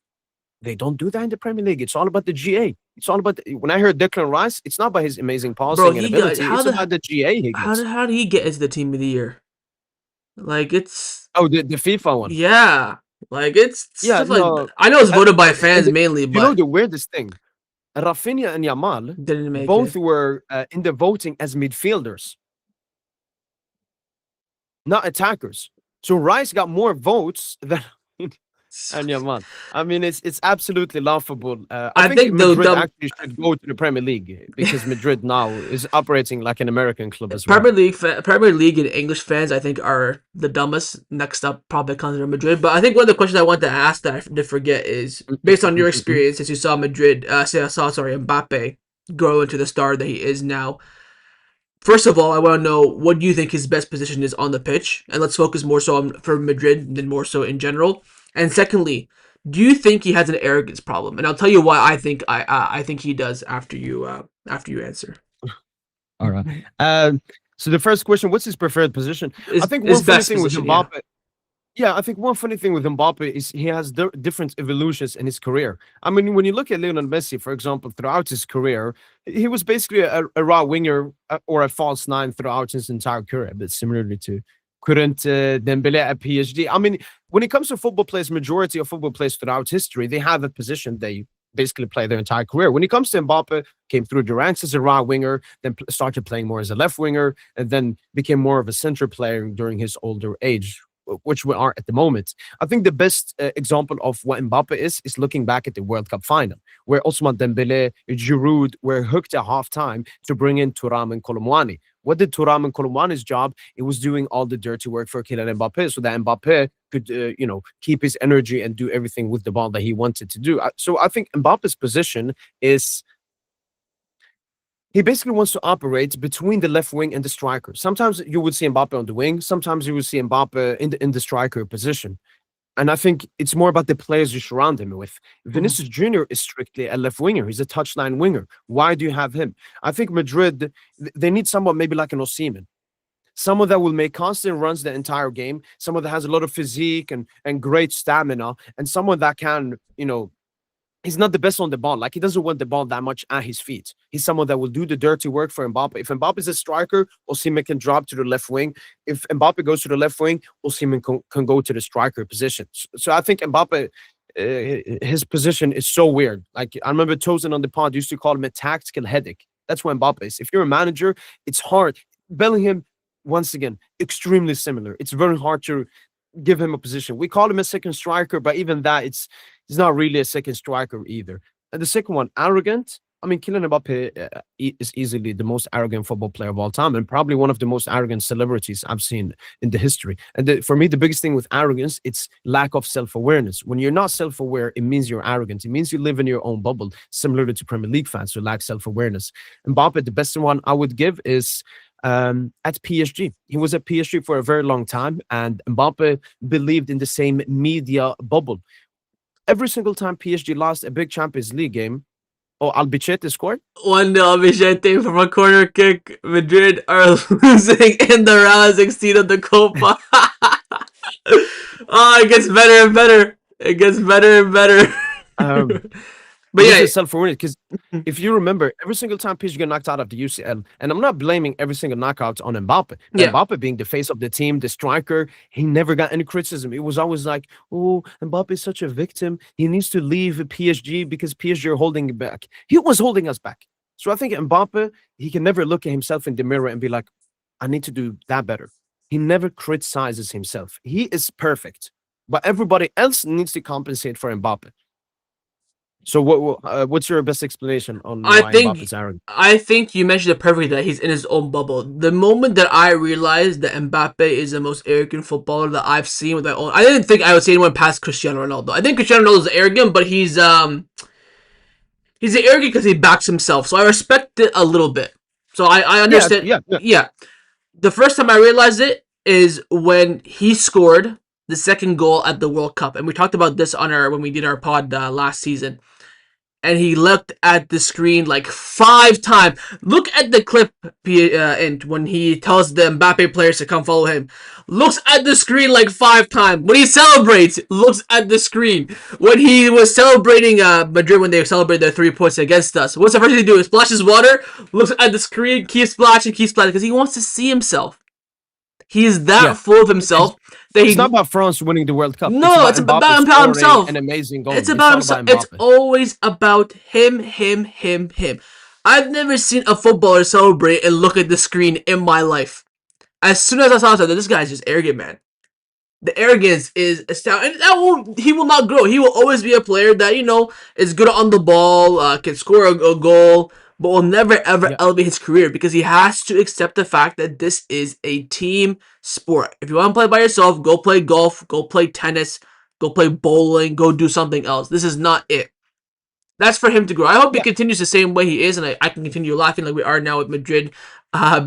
They don't do that in the Premier League. It's all about the GA. It's all about when I heard Declan Rice, it's not about his amazing
Bro,
passing and
he got
ability. It's about the GA he gets.
how did he get into the team of the year? Like it's
Oh, the FIFA one.
yeah, like it's
Yeah,
stuff like
no.
I know it's voted by
And
fans mainly,
you know
but
the weirdest thing? Rafinha and Yamal
didn't make
both
it.
were in the voting as midfielders, not attackers. So Rice got more votes than and Yamal. I mean, it's absolutely laughable. I
I
think
think
Madrid
the
actually should go to the Premier League because Madrid now is operating like an American club as well.
Premier League and English fans, I think, are the dumbest. Next up, probably comes Real Madrid. But I think one of the questions I want to ask that I did forget is based on your experience as you saw Madrid, saw sorry Mbappe grow into the star that he is now. First of all, I want to know what do you think his best position is on the pitch, and let's focus more so on for Madrid than more so in general. And secondly, do you think he has an arrogance problem? And I'll tell you why I think he does after you answer.
All right. So the first question, what's his preferred position? I think
His
one funny
best
thing with
position, yeah.
Mbappe, yeah, I think one funny thing with Mbappe is he has different evolutions in his career. I mean, when you look at Lionel Messi, for example, throughout his career, he was basically a raw winger or a false nine throughout his entire career, but similarly to Current Dembele at PSG. I mean, when it comes to football players, majority of football players throughout history, they have a position they basically play their entire career. When it comes to Mbappe, came through the ranks as a raw winger, then started playing more as a left winger, and then became more of a center player during his older age, which we are at the moment. I think the best example of what Mbappe is looking back at the World Cup final, where Ousmane Dembele, Giroud were hooked at halftime to bring in Thuram and Colomwani. What did Thuram and Colomwani's job? It was doing all the dirty work for Kylian Mbappe, so that Mbappe could, keep his energy and do everything with the ball that he wanted to do. So I think Mbappe's position is he basically wants to operate between the left wing and the striker. Sometimes you would see Mbappe on the wing. Sometimes you would see Mbappe in the striker position. And I think it's more about the players you surround him with.
Mhm.
Vinicius Jr. is strictly a left winger. He's a touchline winger. Why do you have him? I think Madrid, they need someone maybe like an Osimhen. Someone that will make constant runs the entire game. Someone that has a lot of physique and great stamina. And someone that can, he's not the best on the ball. Like he doesn't want the ball that much at his feet. He's someone that will do the dirty work for Mbappe. If Mbappe is a striker, Osimhen can drop to the left wing. If Mbappe goes to the left wing, Osimhen can go to the striker position. So I think Mbappe, his position is so weird. Like I remember Tozen on the pod used to call him a tactical headache. That's what Mbappe is. If you're a manager, it's hard. Bellingham, once again, extremely similar. It's very hard to give him a position. We call him a second striker, but even that, he's not really a second striker either. And the second one, arrogant. I mean, Kylian Mbappe is easily the most arrogant football player of all time, and probably one of the most arrogant celebrities I've seen in the history. And for me, the biggest thing with arrogance, it's lack of self-awareness. When you're not self-aware, it means you're arrogant. It means you live in your own bubble, similarly to Premier League fans who lack self-awareness. Mbappe, the best one I would give is at PSG. He was at PSG for a very long time, and Mbappe believed in the same media bubble. Every single time PSG lost a big Champions League game, oh, Albacete scored.
1-0 Vicente from a corner kick. Madrid are losing in the round of 16 of the Copa. Oh, it gets better and better. It gets better and better.
Um,
But
It was
yeah,
just self-awareness because if you remember, every single time PSG got knocked out of the UCL, and I'm not blaming every single knockout on Mbappe, but
yeah.
Mbappe being the face of the team, the striker, he never got any criticism. It was always like, oh, Mbappe is such a victim. He needs to leave PSG because PSG are holding him back. He was holding us back. So I think Mbappe, he can never look at himself in the mirror and be like, I need to do that better. He never criticizes himself. He is perfect, but everybody else needs to compensate for Mbappe. So what's your best explanation on
I
why
think
Mbappe's arrogant?
I think you mentioned it perfectly that he's in his own bubble. The moment that I realized that Mbappe is the most arrogant footballer that I've seen with my own, I didn't think I would see anyone past Cristiano Ronaldo. I think Cristiano Ronaldo is arrogant, but he's arrogant because he backs himself. So I respect it a little bit. So I
Yeah,
understand.
yeah, yeah,
Yeah, the first time I realized it is when he scored the second goal at the World Cup, and we talked about this on our when we did our pod last season, and he looked at the screen like 5 times. Look at the clip, and when he tells the Mbappe players to come follow him, looks at the screen like 5 times. When he celebrates, looks at the screen. When he was celebrating Madrid when they celebrated their 3 points against us, what's the first thing he do? He splashes water, looks at the screen, keeps splashing because he wants to see himself. He is
yeah.
that full of
It's
himself that
it's not
he
about France winning the World Cup. It's
no,
about
it's
Mbappe
about
scoring
himself.
an amazing goal.
It's
It's
about
all
himself.
about
It's
Mbappe.
always about him. I've never seen a footballer celebrate and look at the screen in my life. As soon as I saw that, this guy's just arrogant, man. The arrogance is astounding. And he will not grow. He will always be a player that, is good on the ball, can score a goal, but will never ever
Yeah,
elevate his career because he has to accept the fact that this is a team sport. If you want to play by yourself, go play golf, go play tennis, go play bowling, go do something else. This is not it. That's for him to grow. I hope he
yeah,
continues the same way he is, and I can continue laughing like we are now with Madrid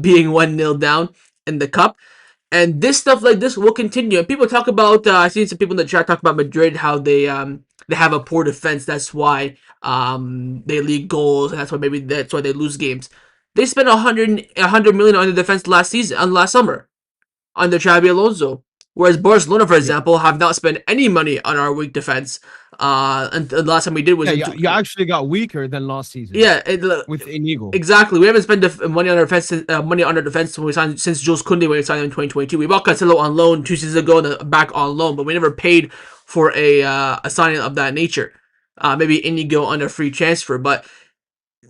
being 1-0 down in the cup. And this stuff like this will continue. And people talk about, I've seen some people in the chat talk about Madrid, how they have a poor defense. That's why they leak goals, and that's why they lose games. They spent 100 million on the defense last summer under Chabi Alonso. Whereas Barcelona, for
yeah.
example, have not spent any money on our weak defense. And the last time we did was
Yeah,
in
you actually got weaker than last season
yeah,
with Inigo.
exactly. We haven't spent money on our defense when we signed since Jules Koundé when we signed him in 2022. We bought Cancelo on loan 2 seasons ago and back on loan, but we never paid for a signing of that nature. Maybe Inigo on a free transfer, but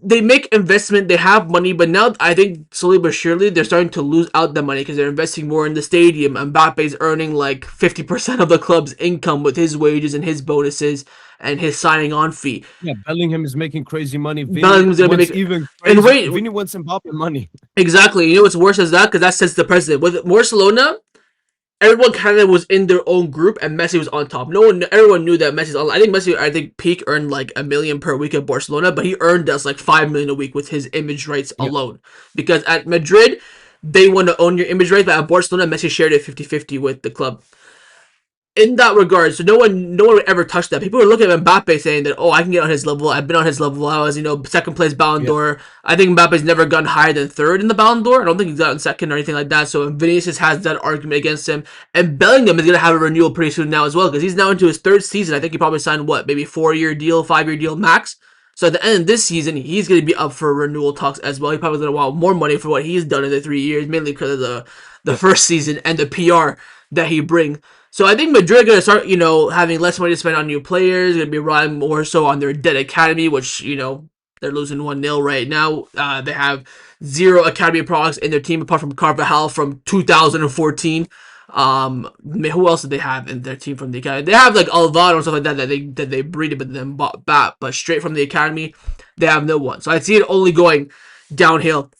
they make investment. They have money, but now I think slowly but surely they're starting to lose out the money because they're investing more in the stadium. Mbappe's earning like 50% of the club's income with his wages and his bonuses and his signing on fee.
Yeah, Bellingham is making crazy money. Vinny
Bellingham's gonna be
wants
making.
even
And
crazy.
wait,
Vinny wants Mbappe money.
exactly. You know what's worse is that because that sets the precedent. With Barcelona, everyone kind of was in their own group, and Messi was on top. Everyone knew that Messi's on. I think Messi, peak earned like 1 million per week at Barcelona, but he earned us like 5 million a week with his image rights
Yeah,
alone. Because at Madrid, they want to own your image rights, but at Barcelona, Messi shared it 50-50 with the club in that regard, so no one would ever touch that. People were looking at Mbappe saying that, oh, I can get on his level. I've been on his level. I was, second place Ballon
yeah,
d'Or. I think Mbappe's never gotten higher than third in the Ballon d'Or. I don't think he's gotten second or anything like that. So Vinicius has that argument against him. And Bellingham is going to have a renewal pretty soon now as well because he's now into his third season. I think he probably signed, maybe 4-year deal, 5-year deal max. So at the end of this season, he's going to be up for renewal talks as well. He's probably going to want more money for what he's done in the 3 years, mainly because of the
yeah,
first season and the PR that he brings. So I think Madrid are going to start, having less money to spend on new players. Going to be relying more so on their dead academy, which they're losing 1-0 right now. They have zero academy products in their team apart from Carvajal from 2014. Who else do they have in their team from the academy? They have like Alvaro and stuff like that that they breeded but then bought back. But straight from the academy, they have no one. So I see it only going downhill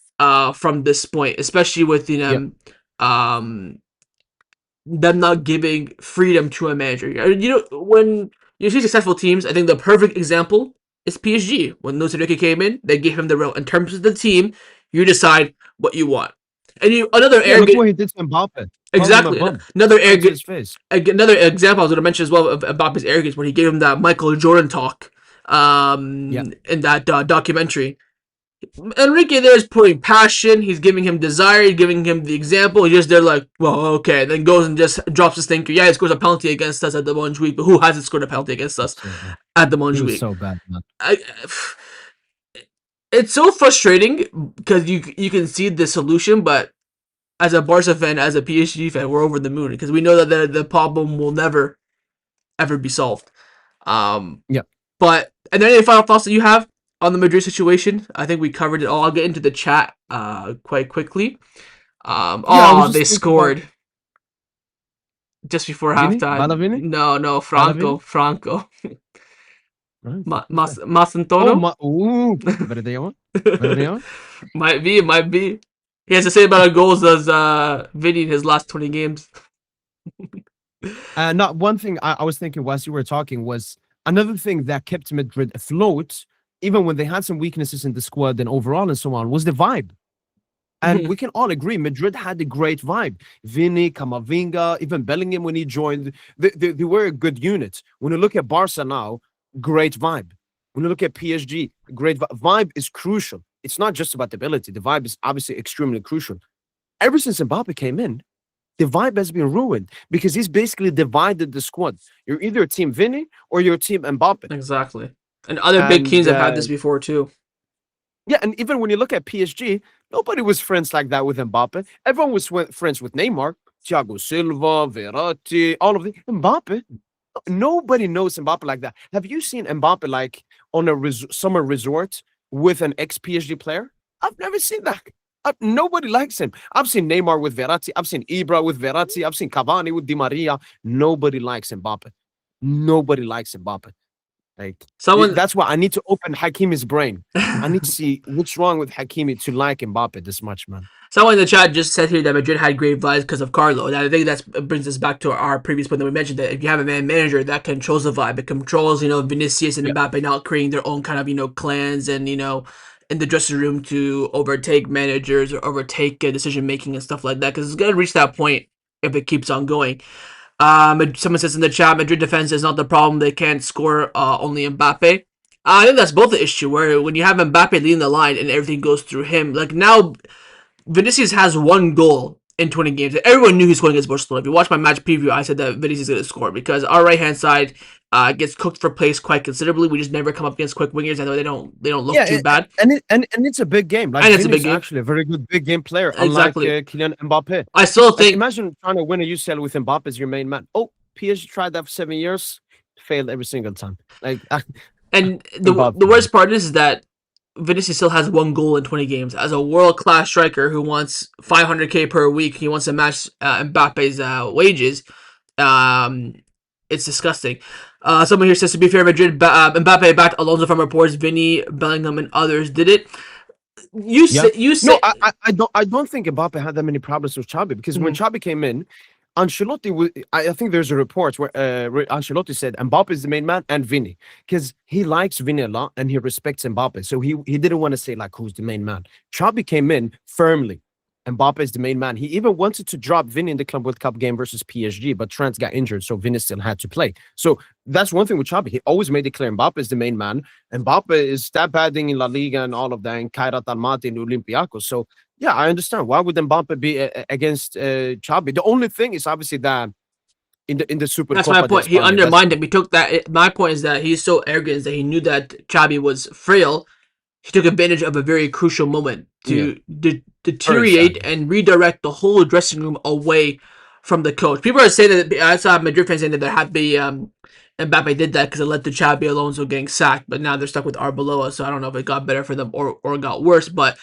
from this point, especially with
Yeah,
um them not giving freedom to a manager. You know, when you see successful teams, I think the perfect example is PSG. When Luis Enrique came in, they gave him the role. In terms of the team, you decide what you want. And you another
yeah. Look
arrogant
what he did to Mbappe. Called him a
exactly
bum
another
right to
arrogant
his face.
another example I was going to mention as well of Mbappe's arrogance when he gave him that Michael Jordan talk
Yeah,
in that documentary. Enrique there is putting passion. He's giving him desire. He's giving him the example. He's just there like, well, okay. Then goes and just drops his thinker. Yeah, he scores a penalty against us at the Montjuic, but who hasn't scored a penalty against us
so bad.
at the
He was
Montjuic?
so bad, man.
I, it's so frustrating because you can see the solution, but as a Barca fan, as a PSG fan, we're over the moon because we know that the problem will never ever be solved. Um,
Yeah,
but and then any final thoughts that you have on the Madrid situation? I think we covered it all. I'll get into the chat quite quickly.
yeah. I was
They
just thinking about
scored just before
Vini,
halftime.
Balavini,
No,
Balavini.
Franco,
Right, who's that? Oh
Masantoro.
my! Ooh, Verdeon, Verdeon.
Might be. He has the same amount of goals as Vinny in his last 20 games.
Not one thing I was thinking whilst you were talking was another thing that kept Madrid afloat, even when they had some weaknesses in the squad and overall and so on, was the vibe. And we can all agree, Madrid had a great vibe. Vini, Camavinga, even Bellingham when he joined, they were a good unit. When you look at Barca now, great vibe. When you look at PSG, great vibe is crucial. It's not just about the ability. The vibe is obviously extremely crucial. Ever since Mbappe came in, the vibe has been ruined because he's basically divided the squad. You're either team Vini or you're team Mbappe.
Exactly. And other big teams
And
have had this before too.
yeah, and even when you look at PSG, nobody was friends like that with Mbappe. Everyone was friends with Neymar, Thiago Silva, Verratti, all of the Mbappe. Nobody knows Mbappe like that. Have you seen Mbappe like on a summer resort with an ex PSG player? I've never seen that. Nobody likes him. I've seen Neymar with Verratti. I've seen Ibra with Verratti. I've seen Cavani with Di Maria. Nobody likes Mbappe. Nobody likes Mbappe. Like
Someone
that's why I need to open Hakimi's brain. I need to see what's wrong with Hakimi to like Mbappe this much, man.
Someone in the chat just said here that Madrid had great vibes because of Carlo. And I think that brings us back to our previous point that we mentioned that if you have a manager that controls the vibe, it controls, Vinicius and
Yeah,
Mbappe now creating their own kind of, clans and, in the dressing room to overtake managers or overtake decision making and stuff like that. Because it's going to reach that point if it keeps on going. Someone says in the chat, Madrid defense is not the problem. They can't score only Mbappe. I think that's both the issue where when you have Mbappe leading the line and everything goes through him, like now Vinicius has one goal in 20 games. Everyone knew he was scoring against Barcelona. If you watch my match preview, I said that Vinicius is going to score because our right hand side gets cooked for place quite considerably. We just never come up against quick wingers. I know they don't look too
yeah,
bad,
and it's a big game. Like
and it's a
Vini
big
is
game.
actually a very good big game player, unlike
Exactly.
Kylian Mbappe.
I still
Like
think,
imagine trying to win a UCL with Mbappe as your main man. Oh, PSG tried that for 7 years, failed every single time. Like
and the
Mbappe, man.
worst part is that Vinicius still has one goal in 20 games. As a world class striker who wants 500K per week, he wants to match Mbappe's wages. Um, it's disgusting. Someone here says to be fair, Madrid Mbappe backed Alonso from reports. Vinny, Bellingham, and others did it. You
Yeah.
say you
No,
say.
I don't think Mbappe had that many problems with Chabi because when
Mhm.
Chabi came in, Ancelotti was, I think there's a report where Ancelotti said Mbappe is the main man and Vini because he likes Vini a lot and he respects Mbappe. So he didn't want to say like who's the main man. Chabi came in firmly. Mbappe is the main man. He even wanted to drop Vini in the Club World Cup game versus PSG, but Trent got injured, so Vini still had to play. So that's one thing with Chabi. He always made it clear Mbappe is the main man. Mbappe is stat padding in La Liga and all of that, and Kairat Almaty in Olympiacos. So yeah, I understand. Why would Mbappe be against Xabi? The only thing is obviously that in the Super
That's my
Copa de
point. He
España, that's
undermined him. He took that. My point is that he's so arrogant that he knew that Chabi was frail. He took advantage of a very crucial moment
yeah,
to
very
deteriorate
sad.
and redirect the whole dressing room away from the coach. People are saying that I saw Madrid fans saying that they're happy Mbappe did that because it led to Chabi Alonso getting sacked, but now they're stuck with Arbeloa, so I don't know if it got better for them or got worse. But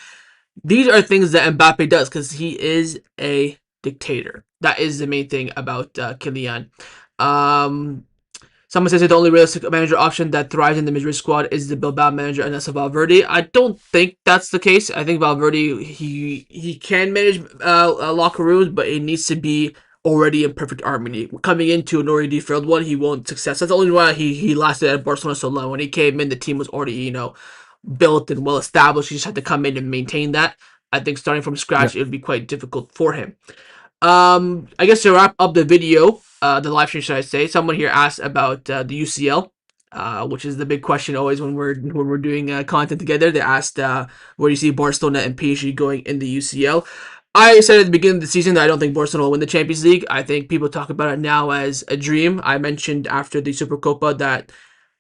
these are things that Mbappe does because he is a dictator. That is the main thing about Kylian. Um, Someone says that the only realistic manager option that thrives in the Madrid squad is the Bilbao manager, and that's Valverde. I don't think that's the case. I think Valverde he can manage locker rooms, but it needs to be already in perfect harmony. Coming into an already failed one, he won't success. That's the only why he lasted at Barcelona so long. When he came in, the team was already built and well established. He just had to come in and maintain that. I think starting from
Yeah.
scratch, it would be quite difficult for him. I guess to wrap up the video, the live stream, should I say? Someone here asked about the UCL, which is the big question always when we're doing content together. They asked where do you see Barcelona and PSG going in the UCL. I said at the beginning of the season that I don't think Barcelona will win the Champions League. I think people talk about it now as a dream. I mentioned after the Super Copa that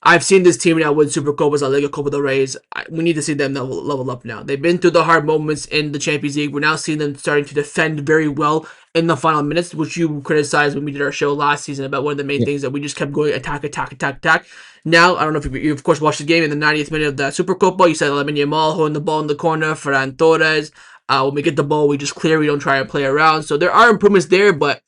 I've seen this team now win Super Copas, La Liga, Copa del Reyes. We need to see them level up now. They've been through the hard moments in the Champions League. We're now seeing them starting to defend very well in the final minutes, which you criticized when we did our show last season about one of the main
Yeah.
things that we just kept going attack, attack, attack, attack. Now, I don't know if you of course watched the game in the 90th minute of the Super Copa. You said Lamine Yamal holding the ball in the corner, Ferran Torres. When we get the ball, we just clear. We don't try to play around. So there are improvements there, but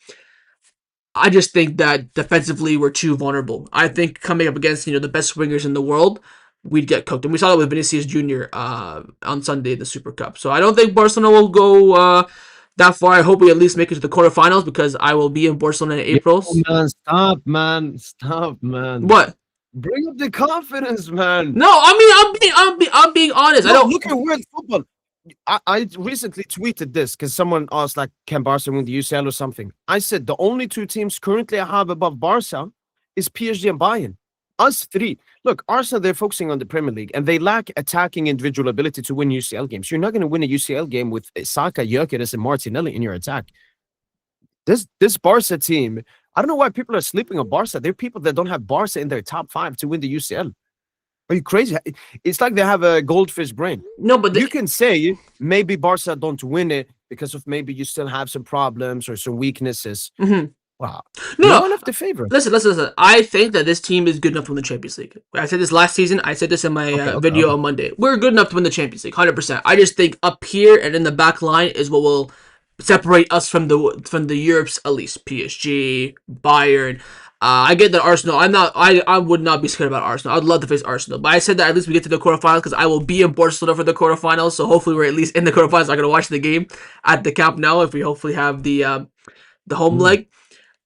I just think that defensively we're too vulnerable. I think coming up against the best wingers in the world, we'd get cooked, and we saw that with Vinicius Junior on Sunday in the Super Cup. So I don't think Barcelona will go that far. I hope we at least make it to the quarterfinals because I will be in Barcelona in
Yo,
April.
man, stop, man. Stop, man.
What?
Bring up the confidence, man.
No, I mean I'm being honest. I
No,
don't.
look at world football. I recently tweeted this because someone asked, like, can Barca win the UCL or something? I said the only two teams currently I have above Barca is PSG and Bayern. Us three. Look, Arsenal, they're focusing on the Premier League and they lack attacking individual ability to win UCL games. You're not going to win a UCL game with Saka, Gyökeres, and Martinelli in your attack. This Barca team, I don't know why people are sleeping on Barca. There are people that don't have Barca in their top five to win the UCL. Are you crazy? It's like they have a goldfish brain.
No, but
You can say maybe Barca don't win it because of maybe you still have some problems or some weaknesses.
Mhm.
Wow.
No,
You're
no.
one of the favorites.
Listen. I think that this team is good enough to win the Champions League. I said this last season. I said this in my
Okay, okay,
video
okay.
on Monday. We're good enough to win the Champions League, 100%. I just think up here and in the back line is what will separate us from the Europe's at least PSG, Bayern. I get that Arsenal. I would not be scared about Arsenal. I'd love to face Arsenal, but I said that at least we get to the quarterfinals because I will be in Barcelona for the quarterfinals. So hopefully we're at least in the quarterfinals. I'm gonna watch the game at the Camp Nou if we hopefully have the home
Mm.
leg.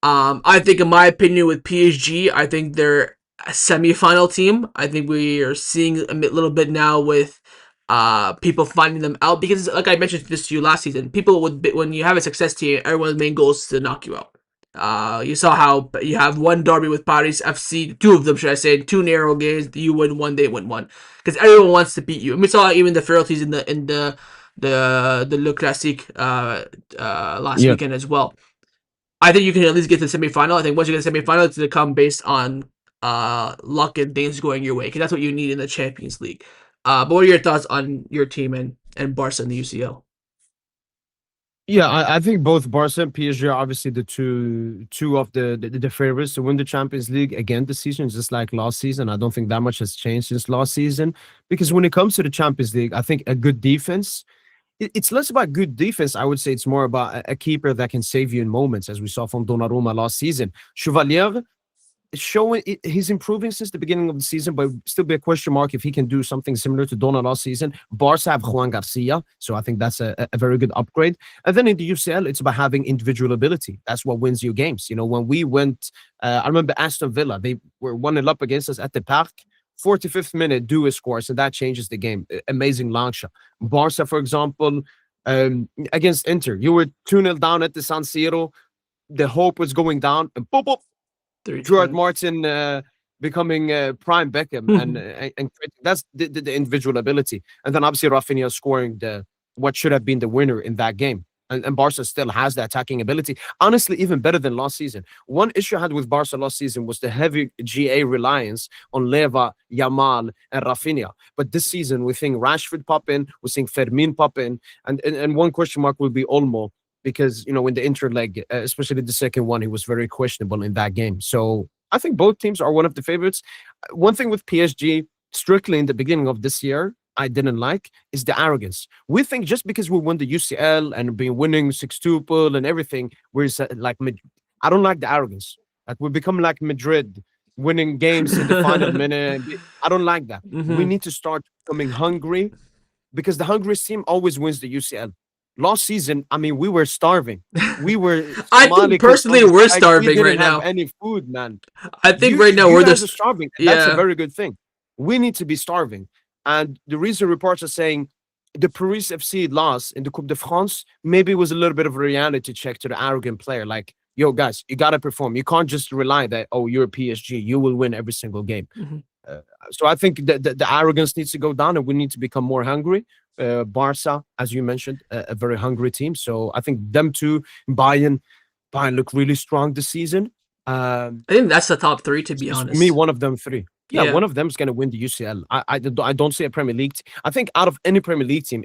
I think, in my opinion, with PSG, I think they're a semi-final team. I think we are seeing a little bit now with people finding them out because, like I mentioned this to you last season, people would when you have a success team, everyone's main goal is to knock you out. You saw how you have one derby with Paris FC, two of them, should I say, two narrow games. You win one, they win one, because everyone wants to beat you. And we saw even the frailties in the Le Classique last
Yeah.
weekend as well. I think you can at least get to the semifinal. I think once you get to the semifinal, it's going to come based on luck and things going your way because that's what you need in the Champions League. But what are your thoughts on your team and Barca in the UCL?
Yeah, I think both Barca and PSG are obviously the two of the favorites to win the Champions League again this season, just like last season. I don't think that much has changed since last season because when it comes to the Champions League, I think a good defense. It's less about good defense. I would say it's more about a keeper that can save you in moments, as we saw from Donnarumma last season. Chevalier is showing he's improving since the beginning of the season, but still be a question mark if he can do something similar to Donna last season. Barca have Juan Garcia, so I think that's a very good upgrade. And then in the UCL, it's about having individual ability. That's what wins you games. You know, when we went, I remember Aston Villa, they were 1-0 up against us at the Parc. 45th minute, Dewey scores, and that changes the game. Amazing launcher. Barca, for example, against Inter, you were 2-0 down at the San Siro. The hope was going down, and boop, boop,
Three
Gerard
two.
Martin becoming prime Beckham, and that's the individual ability. And then obviously Rafinha scoring the what should have been the winner in that game. And Barca still has the attacking ability. Honestly, even better than last season. One issue I had with Barca last season was the heavy GA reliance on Leva, Yamal, and Rafinha. But this season, we're seeing Rashford pop in, we're seeing Fermin pop in, and one question mark will be Olmo because in the inter leg, especially the second one, he was very questionable in that game. So I think both teams are one of the favorites. One thing with PSG, strictly in the beginning of this year, I didn't like is the arrogance. We think just because we won the UCL and been winning 6-2 pull and everything, like I don't like the arrogance. Like we become like Madrid, winning games in the final minute. I don't like that. We
Hmm.
need to start becoming hungry because the hungriest team always wins the UCL. Last season, I mean, we were starving. We were
I think
Somali kids on
personally
the
we're
side. We
starving right
didn't have
now.
any food, man.
I think right now
You
we're
guys are
this.
starving, and that's a
Yeah.
very good thing. We need to be starving. And the reason reports are saying the Paris FC loss in the Coupe de France maybe was a little bit of a reality check to the arrogant player. Like, yo, guys, you gotta perform. You can't just rely that, oh, you're PSG, you will win every single game.
Hmm.
Uh, so I think that the arrogance needs to go down, and we need to become more hungry. Barca, as you mentioned, a very hungry team. So I think them two, Bayern, Bayern look really strong this season. Um,
I think that's the top three, to be
is for me
honest.
one of them three. Yeah,
Yeah.
one of them is going to win the UCL. I don't see a Premier League. I think out of any Premier League team,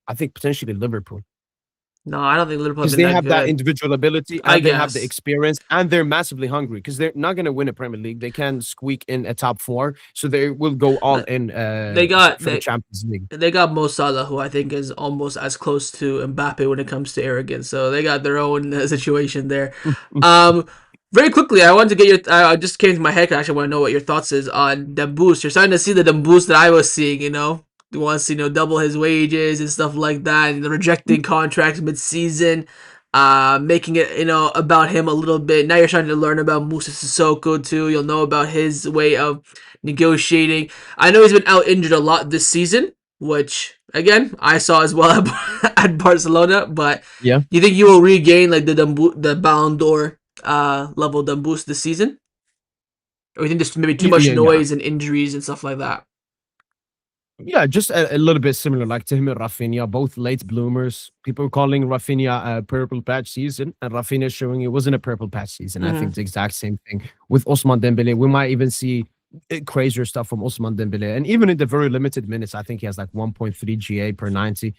I think potentially Liverpool
No, I don't think Liverpool have
because
been
they
that
have that
good.
individual ability
I
and they have the
guess.
experience and they're massively hungry because they're not going to win a Premier League. They can squeak in a top four, so they will go all
Uh,
in
They got
for the
they
Champions League.
they got Mo Salah, who I think is almost as close to Mbappe when it comes to arrogance. So they got their own situation there. Um, Very quickly, I wanted to get your. I just came to my head. 'Cause I actually want to know what your thoughts is on the boost. You're starting to see the boost that I was seeing. He wants to double his wages and stuff like that, and the rejecting contracts mid-season, making it about him a little bit. Now you're starting to learn about Musa Sissoko too. You'll know about his way of negotiating. I know he's been out injured a lot this season, which again I saw as well at Barcelona. But
Yeah,
you think you will regain like the Ballon d'Or level boost this season, or you think there's maybe too much
yeah.
noise and injuries and stuff like that?
Yeah, just a little bit similar, like to him and Rafinha, both late bloomers. People calling Rafinha a purple patch season, and Rafinha showing it wasn't a purple patch season. I think
Mm-hmm.
the exact same thing with Osman Dembele. We might even see crazier stuff from Osman Dembele, and even in the very limited minutes, I think he has like 1.3 GA per 90.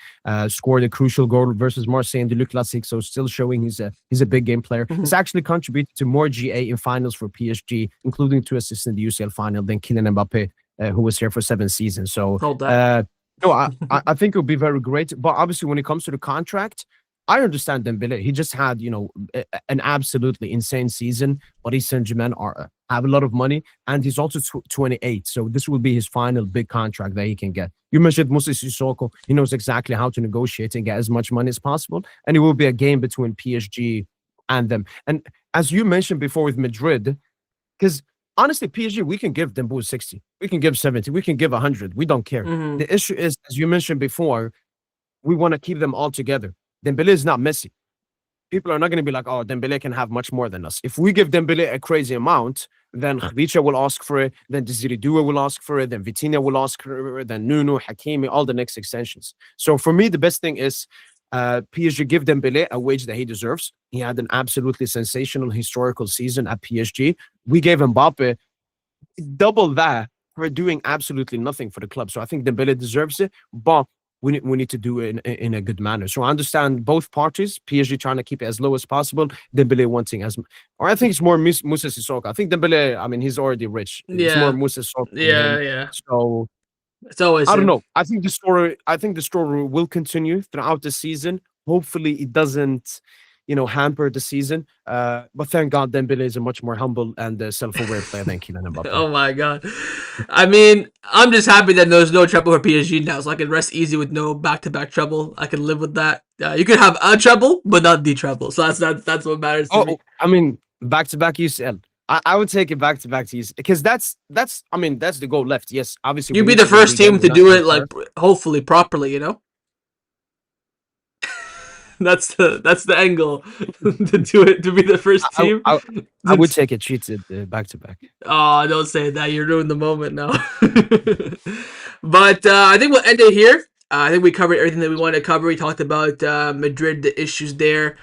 Scored a crucial goal versus Marseille in the Le Classique, so still showing he's a big game player.
Mm-hmm.
He's actually contributed to more GA in finals for PSG, including 2 assists in the UCL final than Kylian Mbappe, who was here for 7 seasons. So
Hold that.
uh, no, I think it would be very great. But obviously, when it comes to the contract, I understand Dembele. He just had an absolutely insane season. Paris Saint-Germain have a lot of money, and he's also 28. So this will be his final big contract that he can get. You mentioned Moussa Sissoko. He knows exactly how to negotiate and get as much money as possible, and it will be a game between PSG and them. And as you mentioned before with Madrid, because honestly, PSG, we can give them both 60. We can give 70. We can give 100. We don't care.
Mm-hmm.
The issue is, as you mentioned before, we want to keep them all together. Dembele is not Messi. People are not going to be like, oh, Dembele can have much more than us. If we give Dembele a crazy amount, then Khvicha will ask for it, then Desiree Dua will ask for it, then Vitinha will ask for it, then Nuno, Hakimi, all the next extensions. So for me, the best thing is PSG give Dembele a wage that he deserves. He had an absolutely sensational historical season at PSG. We gave Mbappe double that for doing absolutely nothing for the club. So I think Dembele deserves it, but we need to do it in a good manner. So I understand both parties. PSG trying to keep it as low as possible. Dembele wanting or I think it's more Moussa Sissoko. I think Dembele, I mean, he's already rich. It's more
Yeah.
Moussa Sissoko than
Yeah.
him.
Yeah.
So
It's always
I don't
him.
know. I think the story will continue throughout the season. Hopefully, it doesn't, hamper the season. But thank God, Dembele is a much more humble and self-aware player than Kylian Mbappe.
Oh my god. I mean, I'm just happy that there's no trouble for PSG now, so I can rest easy with no back-to-back trouble. I can live with that. You could have a trouble, but not the trouble. So that's what matters to me.
I mean, back-to-back UCL. I would take it back-to-back to UCL because I mean that's the goal left. Yes, obviously we
You'd be
need
the
to win
first
league and
team
we're
to
not
do
there
it, like
far.
hopefully properly. That's the angle to do it, to be the first
I
team.
I, I would take a cheated back-to-back.
Oh, don't say that. You ruined the moment now. But I think we'll end it here. I think we covered everything that we wanted to cover. We talked about Madrid, the issues there.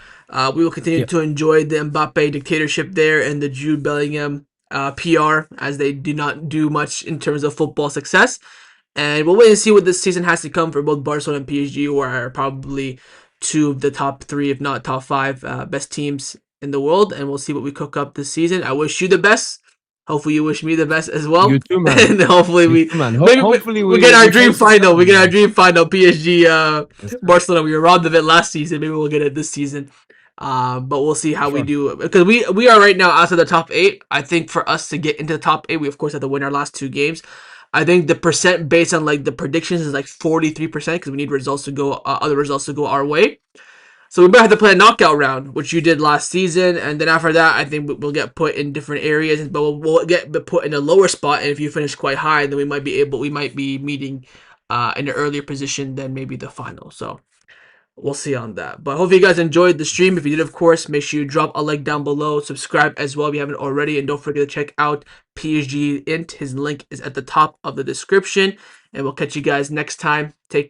We will continue
Yeah.
to enjoy the Mbappe dictatorship there and the Jude Bellingham PR, as they do not do much in terms of football success. And we'll wait and see what this season has to come for both Barcelona and PSG, who are probably two of the top three, if not top five, best teams in the world. And we'll see what we cook up this season. I wish you the best. Hopefully, you wish me the best as
You
well,
too, man.
and hopefully
You
we
too, man.
maybe
Hopefully
we get our
we
dream
face the
final. We
Saudi,
get our
man.
dream final. PSG,
Yes, sir.
Barcelona. We were robbed of it last season. Maybe we'll get it this season. But we'll see
For
how we
sure.
do because we are right now outside the top eight. I think for us to get into the top eight, we of course have to win our last two games. I think the percent based on like the predictions is like 43% because we need results to go other results to go our way. So we might have to play a knockout round, which you did last season, and then after that, I think we'll get put in different areas, but we'll get put in a lower spot. And if you finish quite high, then we might be meeting in an earlier position than maybe the final. So we'll see on that. But hopefully you guys enjoyed the stream. If you did, of course, make sure you drop a like down below, subscribe as well if you haven't already, and don't forget to check out PSG Int. His link is at the top of the description, and we'll catch you guys next time. Take care.